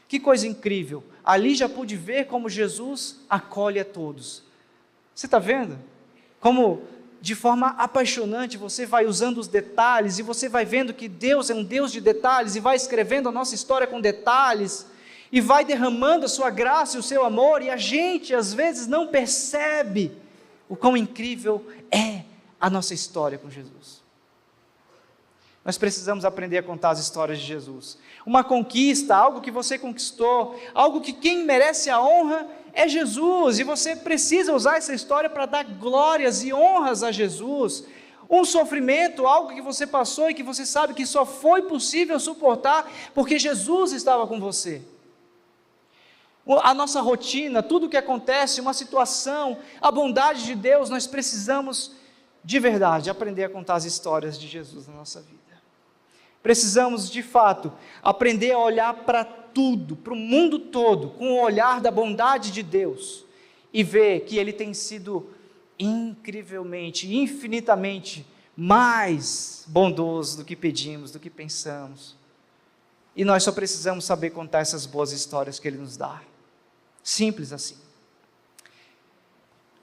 A: Que coisa incrível, ali já pude ver como Jesus acolhe a todos. Você está vendo? Como de forma apaixonante você vai usando os detalhes, e você vai vendo que Deus é um Deus de detalhes, e vai escrevendo a nossa história com detalhes, e vai derramando a sua graça e o seu amor, e a gente às vezes não percebe o quão incrível é a nossa história com Jesus. nós precisamos aprender a contar as histórias de Jesus. Uma conquista, algo que você conquistou, algo que quem merece a honra é Jesus, e você precisa usar essa história para dar glórias e honras a Jesus. Um sofrimento, algo que você passou e que você sabe que só foi possível suportar porque Jesus estava com você. A nossa rotina, tudo o que acontece, uma situação, a bondade de Deus, nós precisamos de verdade aprender a contar as histórias de Jesus na nossa vida. Precisamos de fato aprender a olhar para tudo, para o mundo todo, com o olhar da bondade de Deus e ver que Ele tem sido incrivelmente, infinitamente mais bondoso do que pedimos, do que pensamos. E nós só precisamos saber contar essas boas histórias que Ele nos dá. Simples assim.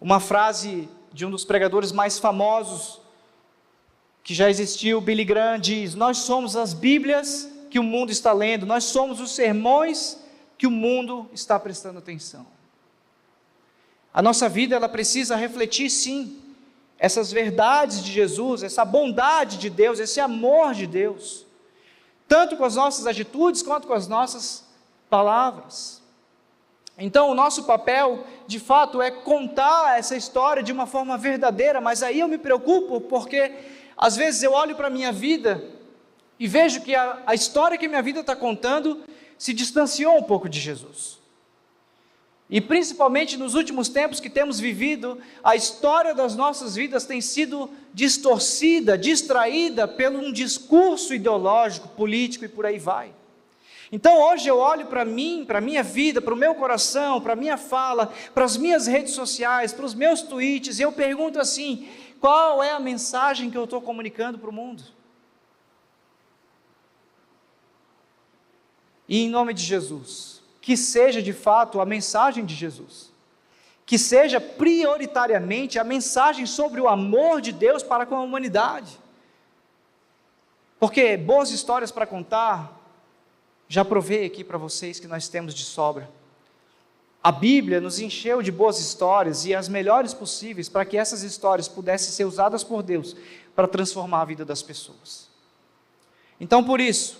A: Uma frase de um dos pregadores mais famosos que já existiu, Billy Graham, diz: nós somos as Bíblias que o mundo está lendo, nós somos os sermões que o mundo está prestando atenção. A nossa vida, ela precisa refletir sim, essas verdades de Jesus, essa bondade de Deus, esse amor de Deus, tanto com as nossas atitudes, quanto com as nossas palavras. Então o nosso papel, de fato, é contar essa história de uma forma verdadeira, mas aí eu me preocupo, porque às vezes eu olho para a minha vida e vejo que a história que minha vida está contando se distanciou um pouco de Jesus. E principalmente nos últimos tempos que temos vivido, a história das nossas vidas tem sido distorcida, distraída por um discurso ideológico, político e por aí vai. Então hoje eu olho para mim, para a minha vida, para o meu coração, para a minha fala, para as minhas redes sociais, para os meus tweets, e eu pergunto assim: qual é a mensagem que eu estou comunicando para o mundo? E em nome de Jesus, que seja de fato a mensagem de Jesus, que seja prioritariamente a mensagem sobre o amor de Deus para com a humanidade, porque boas histórias para contar, já provei aqui para vocês que nós temos de sobra. A Bíblia nos encheu de boas histórias e as melhores possíveis para que essas histórias pudessem ser usadas por Deus para transformar a vida das pessoas. Então por isso,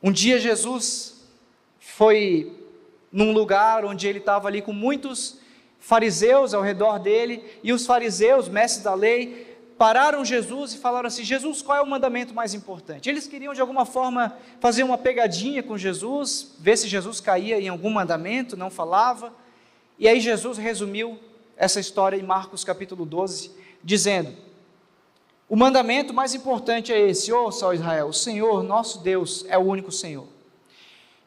A: um dia Jesus foi num lugar onde ele estava ali com muitos fariseus ao redor dele, e os fariseus, mestres da lei, pararam Jesus e falaram assim: Jesus, qual é o mandamento mais importante? Eles queriam de alguma forma fazer uma pegadinha com Jesus, ver se Jesus caía em algum mandamento, não falava, e aí Jesus resumiu essa história em Marcos capítulo 12, dizendo: o mandamento mais importante é esse: ouça, ó Israel, o Senhor nosso Deus é o único Senhor.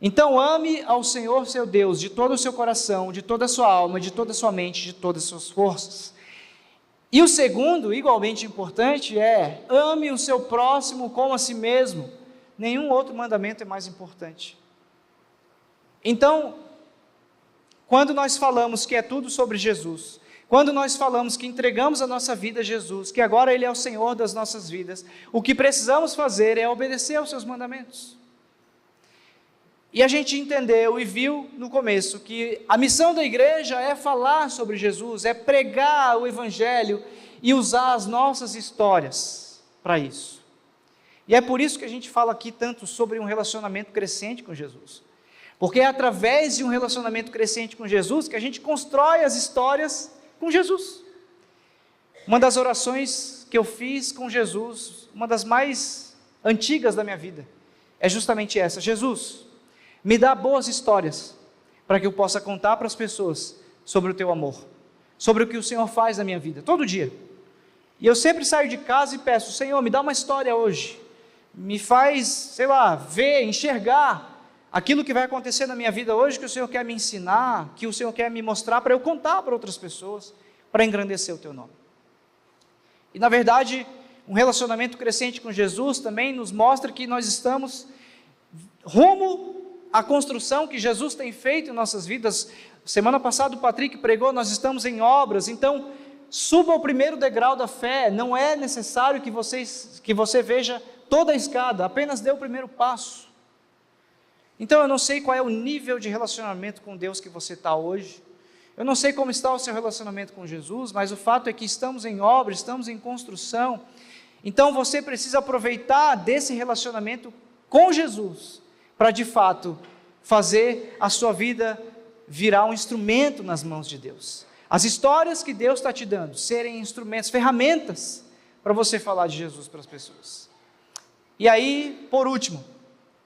A: Então ame ao Senhor seu Deus de todo o seu coração, de toda a sua alma, de toda a sua mente, de todas as suas forças. E o segundo, igualmente importante, é: ame o seu próximo como a si mesmo. Nenhum outro mandamento é mais importante. Então, quando nós falamos que é tudo sobre Jesus, quando nós falamos que entregamos a nossa vida a Jesus, que agora Ele é o Senhor das nossas vidas, o que precisamos fazer é obedecer aos seus mandamentos. E a gente entendeu e viu no começo que a missão da igreja é falar sobre Jesus, é pregar o Evangelho e usar as nossas histórias para isso. E é por isso que a gente fala aqui tanto sobre um relacionamento crescente com Jesus. Porque é através de um relacionamento crescente com Jesus que a gente constrói as histórias com Jesus. Uma das orações que eu fiz com Jesus, uma das mais antigas da minha vida, é justamente essa: Jesus, me dá boas histórias, para que eu possa contar para as pessoas sobre o teu amor, sobre o que o Senhor faz na minha vida, todo dia. E eu sempre saio de casa e peço: Senhor, me dá uma história hoje, me faz, sei lá, ver, enxergar aquilo que vai acontecer na minha vida hoje, que o Senhor quer me ensinar, que o Senhor quer me mostrar, para eu contar para outras pessoas, para engrandecer o teu nome. E na verdade, um relacionamento crescente com Jesus também nos mostra que nós estamos rumo à construção que Jesus tem feito em nossas vidas. Semana passada o Patrick pregou: nós estamos em obras. Então suba ao primeiro degrau da fé, não é necessário que você veja toda a escada, apenas dê o primeiro passo. Então eu não sei qual é o nível de relacionamento com Deus que você está hoje, eu não sei como está o seu relacionamento com Jesus, mas o fato é que estamos em obra, estamos em construção, Então você precisa aproveitar desse relacionamento com Jesus, para de fato fazer a sua vida virar um instrumento nas mãos de Deus. As histórias que Deus está te dando, serem instrumentos, ferramentas, para você falar de Jesus para as pessoas. E aí, por último,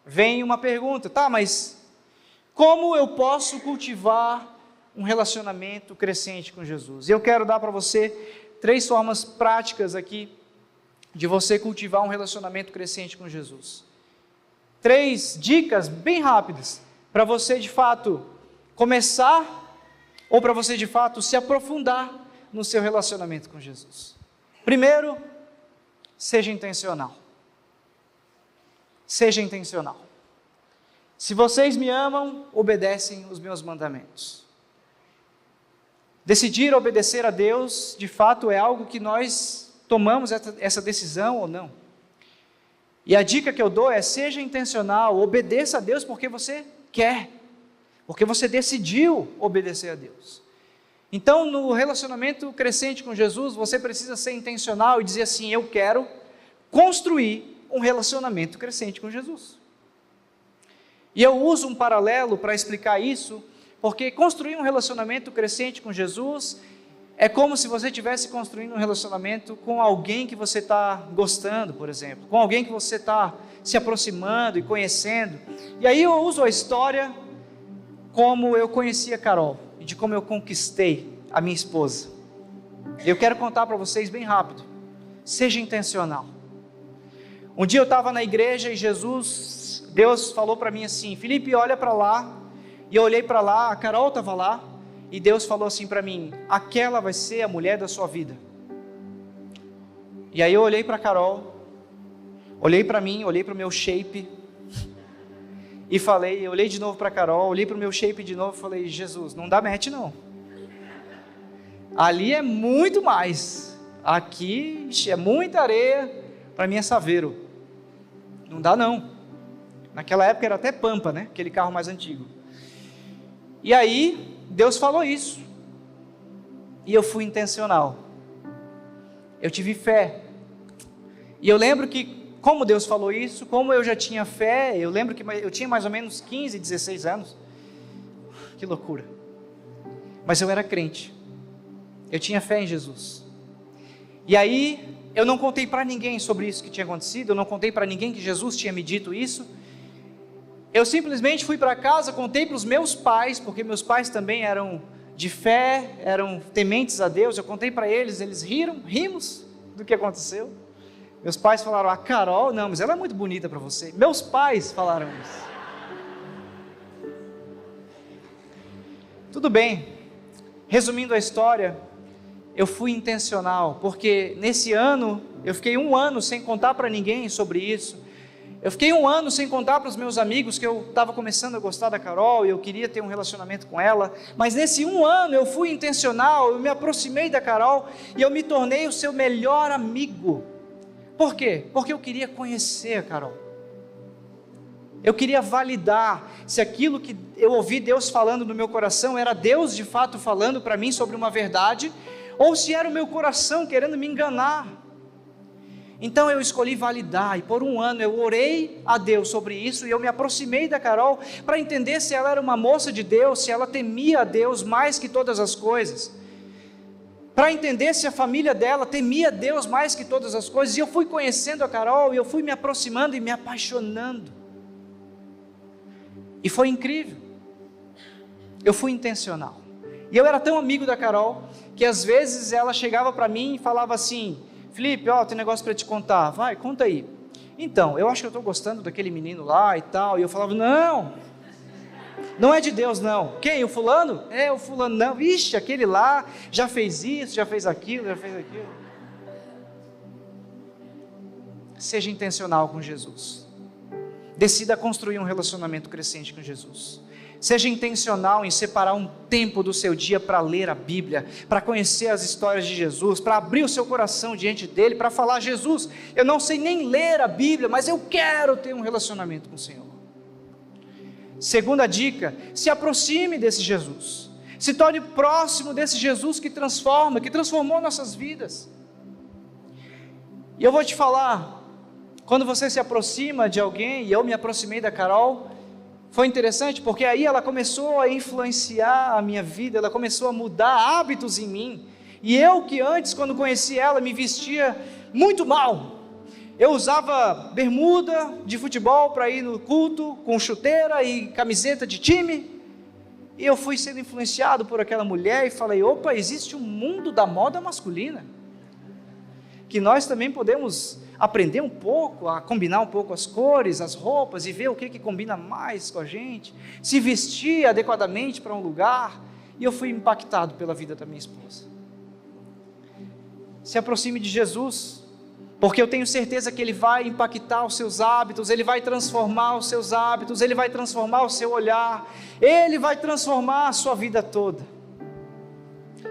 A: vem uma pergunta, tá, mas como eu posso cultivar um relacionamento crescente com Jesus? E eu quero dar para você 3 formas práticas aqui, de você cultivar um relacionamento crescente com Jesus. 3 dicas bem rápidas, para você de fato começar, ou para você de fato se aprofundar no seu relacionamento com Jesus. Primeiro, seja intencional. Seja intencional. Se vocês me amam, obedecem os meus mandamentos. Decidir obedecer a Deus, de fato, é algo que nós tomamos essa decisão ou não. E a dica que eu dou é: seja intencional, obedeça a Deus porque você quer, porque você decidiu obedecer a Deus. Então, no relacionamento crescente com Jesus, você precisa ser intencional e dizer assim: eu quero construir um relacionamento crescente com Jesus. E eu uso um paralelo para explicar isso, porque construir um relacionamento crescente com Jesus é como se você estivesse construindo um relacionamento com alguém que você está gostando, por exemplo, com alguém que você está se aproximando e conhecendo. E aí eu uso a história como eu conheci a Carol e de como eu conquistei a minha esposa. Eu quero contar para vocês bem rápido. Seja intencional. Um dia eu estava na igreja e Deus falou para mim assim: Felipe, olha para lá. E eu olhei para lá, a Carol estava lá, e Deus falou assim para mim: aquela vai ser a mulher da sua vida. E aí eu olhei para a Carol, olhei para mim, olhei para o meu shape, e falei, eu olhei de novo para a Carol, olhei para o meu shape de novo e falei: Jesus, não dá match não. Ali é muito mais, aqui é muita areia, para mim é saveiro. Não dá não. Naquela época era até Pampa, né? Aquele carro mais antigo. E aí, Deus falou isso. E eu fui intencional. Eu tive fé. E eu lembro que, como Deus falou isso, como eu já tinha fé, eu lembro que eu tinha mais ou menos 15, 16 anos. Que loucura. Mas eu era crente. Eu tinha fé em Jesus. E aí, eu não contei para ninguém sobre isso que tinha acontecido, eu não contei para ninguém que Jesus tinha me dito isso. Eu simplesmente fui para casa, contei para os meus pais, porque meus pais também eram de fé, eram tementes a Deus. Eu contei para eles, eles rimos do que aconteceu. Meus pais falaram: a Carol, não, mas ela é muito bonita para você. Meus pais falaram isso. Tudo bem, resumindo a história, eu fui intencional, porque nesse ano, eu fiquei 1 ano sem contar para ninguém sobre isso. Eu fiquei 1 ano sem contar para os meus amigos que eu estava começando a gostar da Carol e eu queria ter um relacionamento com ela, mas nesse 1 ano eu fui intencional, eu me aproximei da Carol e eu me tornei o seu melhor amigo. Por quê? Porque eu queria conhecer a Carol. Eu queria validar se aquilo que eu ouvi Deus falando no meu coração era Deus de fato falando para mim sobre uma verdade, ou se era o meu coração querendo me enganar. Então eu escolhi validar, e por 1 ano eu orei a Deus sobre isso, e eu me aproximei da Carol para entender se ela era uma moça de Deus, se ela temia a Deus mais que todas as coisas, para entender se a família dela temia a Deus mais que todas as coisas. E eu fui conhecendo a Carol, e eu fui me aproximando e me apaixonando, e foi incrível. Eu fui intencional, e eu era tão amigo da Carol, que às vezes ela chegava para mim e falava assim: Felipe, ó, tem negócio para te contar. Vai, conta aí. Então, eu acho que eu estou gostando daquele menino lá e tal. E eu falava: não é de Deus não. Quem? O fulano? É, o fulano não. Vixe, aquele lá já fez isso, já fez aquilo, já fez aquilo. Seja intencional com Jesus. Decida construir um relacionamento crescente com Jesus. Seja intencional em separar um tempo do seu dia para ler a Bíblia, para conhecer as histórias de Jesus, para abrir o seu coração diante dele, para falar: Jesus, eu não sei nem ler a Bíblia, mas eu quero ter um relacionamento com o Senhor. Segunda dica: se aproxime desse Jesus, se torne próximo desse Jesus que transforma, que transformou nossas vidas. E eu vou te falar, quando você se aproxima de alguém, e eu me aproximei da Carol, foi interessante, porque aí ela começou a influenciar a minha vida, ela começou a mudar hábitos em mim, e eu que antes, quando conheci ela, me vestia muito mal. Eu usava bermuda de futebol para ir no culto, com chuteira e camiseta de time, e eu fui sendo influenciado por aquela mulher, e falei, opa, existe um mundo da moda masculina, que nós também podemos aprender um pouco, a combinar um pouco as cores, as roupas, e ver o que combina mais com a gente, se vestir adequadamente para um lugar, e eu fui impactado pela vida da minha esposa. Se aproxime de Jesus, porque eu tenho certeza que Ele vai impactar os seus hábitos, Ele vai transformar os seus hábitos, Ele vai transformar o seu olhar, Ele vai transformar a sua vida toda.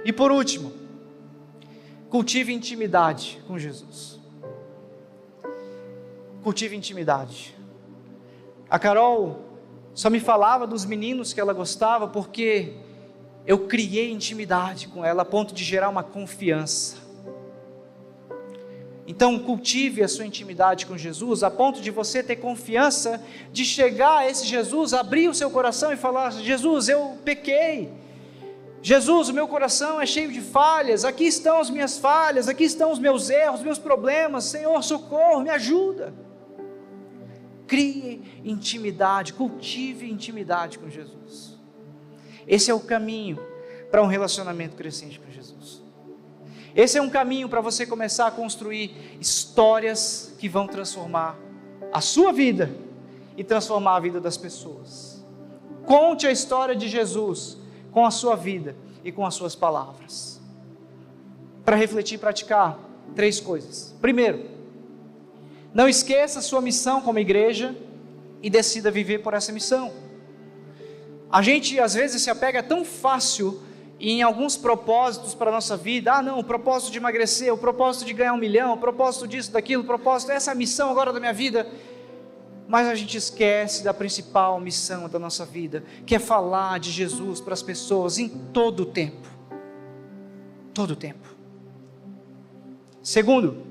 A: E por último, cultive intimidade com Jesus. Cultive intimidade. A Carol só me falava dos meninos que ela gostava porque eu criei intimidade com ela a ponto de gerar uma confiança. Então cultive a sua intimidade com Jesus a ponto de você ter confiança de chegar a esse Jesus, abrir o seu coração e falar, Jesus, eu pequei, Jesus, o meu coração é cheio de falhas, aqui estão as minhas falhas, aqui estão os meus erros, meus problemas, Senhor, socorro, me ajuda. Crie intimidade, cultive intimidade com Jesus. Esse é o caminho para um relacionamento crescente com Jesus. Esse é um caminho para você começar a construir histórias que vão transformar a sua vida e transformar a vida das pessoas. Conte a história de Jesus com a sua vida e com as suas palavras. Para refletir e praticar 3 coisas. Primeiro, não esqueça a sua missão como igreja e decida viver por essa missão. A gente às vezes se apega tão fácil em alguns propósitos para a nossa vida. Não, o propósito de emagrecer, o propósito de ganhar 1 milhão, o propósito disso, daquilo, o propósito, essa é a missão agora da minha vida. Mas a gente esquece da principal missão da nossa vida, que é falar de Jesus para as pessoas em todo o tempo. Todo o tempo. Segundo,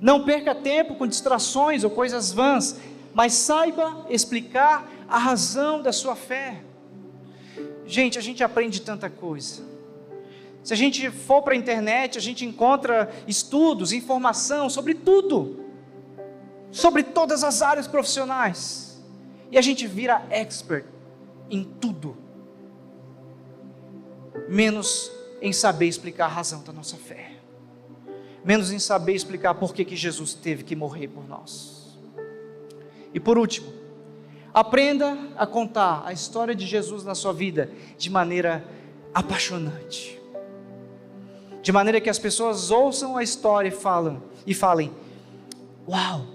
A: não perca tempo com distrações ou coisas vãs, mas saiba explicar a razão da sua fé. Gente, a gente aprende tanta coisa. Se a gente for para a internet, a gente encontra estudos, informação sobre tudo, sobre todas as áreas profissionais, e a gente vira expert em tudo, menos em saber explicar a razão da nossa fé, menos em saber explicar por que Jesus teve que morrer por nós. E por último, aprenda a contar a história de Jesus na sua vida de maneira apaixonante, de maneira que as pessoas ouçam a história e falem, uau,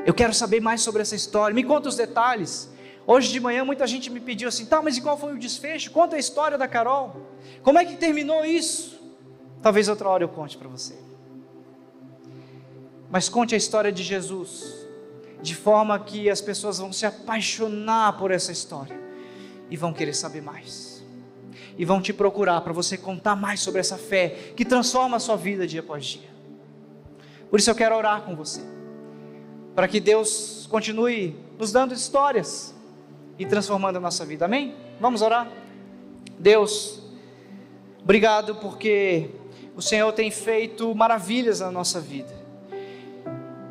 A: eu quero saber mais sobre essa história, me conta os detalhes. Hoje de manhã muita gente me pediu assim, mas e qual foi o desfecho? Conta a história da Carol, como é que terminou isso? Talvez outra hora eu conte para você, mas conte a história de Jesus, de forma que as pessoas vão se apaixonar por essa história, e vão querer saber mais, e vão te procurar para você contar mais sobre essa fé, que transforma a sua vida dia após dia. Por isso eu quero orar com você, para que Deus continue nos dando histórias, e transformando a nossa vida, amém? Vamos orar? Deus, obrigado porque o Senhor tem feito maravilhas na nossa vida,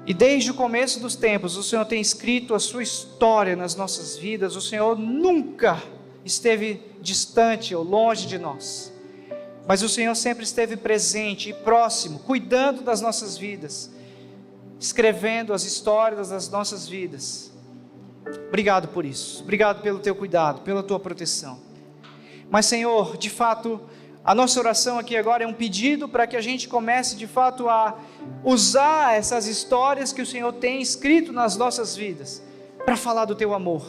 A: e desde o começo dos tempos, o Senhor tem escrito a sua história nas nossas vidas. O Senhor nunca esteve distante ou longe de nós, mas o Senhor sempre esteve presente e próximo, cuidando das nossas vidas, escrevendo as histórias das nossas vidas. Obrigado por isso, obrigado pelo teu cuidado, pela tua proteção. Mas Senhor, de fato, a nossa oração aqui agora é um pedido para que a gente comece de fato a usar essas histórias que o Senhor tem escrito nas nossas vidas, para falar do teu amor,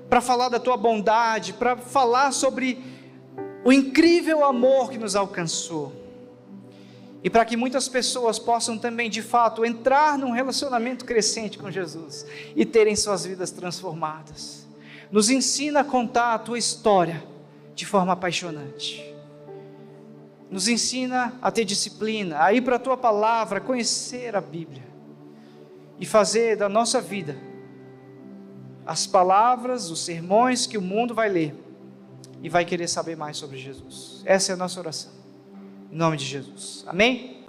A: para falar da tua bondade, para falar sobre o incrível amor que nos alcançou, e para que muitas pessoas possam também de fato entrar num relacionamento crescente com Jesus, e terem suas vidas transformadas. Nos ensina a contar a tua história de forma apaixonante. Nos ensina a ter disciplina, a ir para a Tua palavra, conhecer a Bíblia e fazer da nossa vida as palavras, os sermões que o mundo vai ler e vai querer saber mais sobre Jesus. Essa é a nossa oração. Em nome de Jesus. Amém?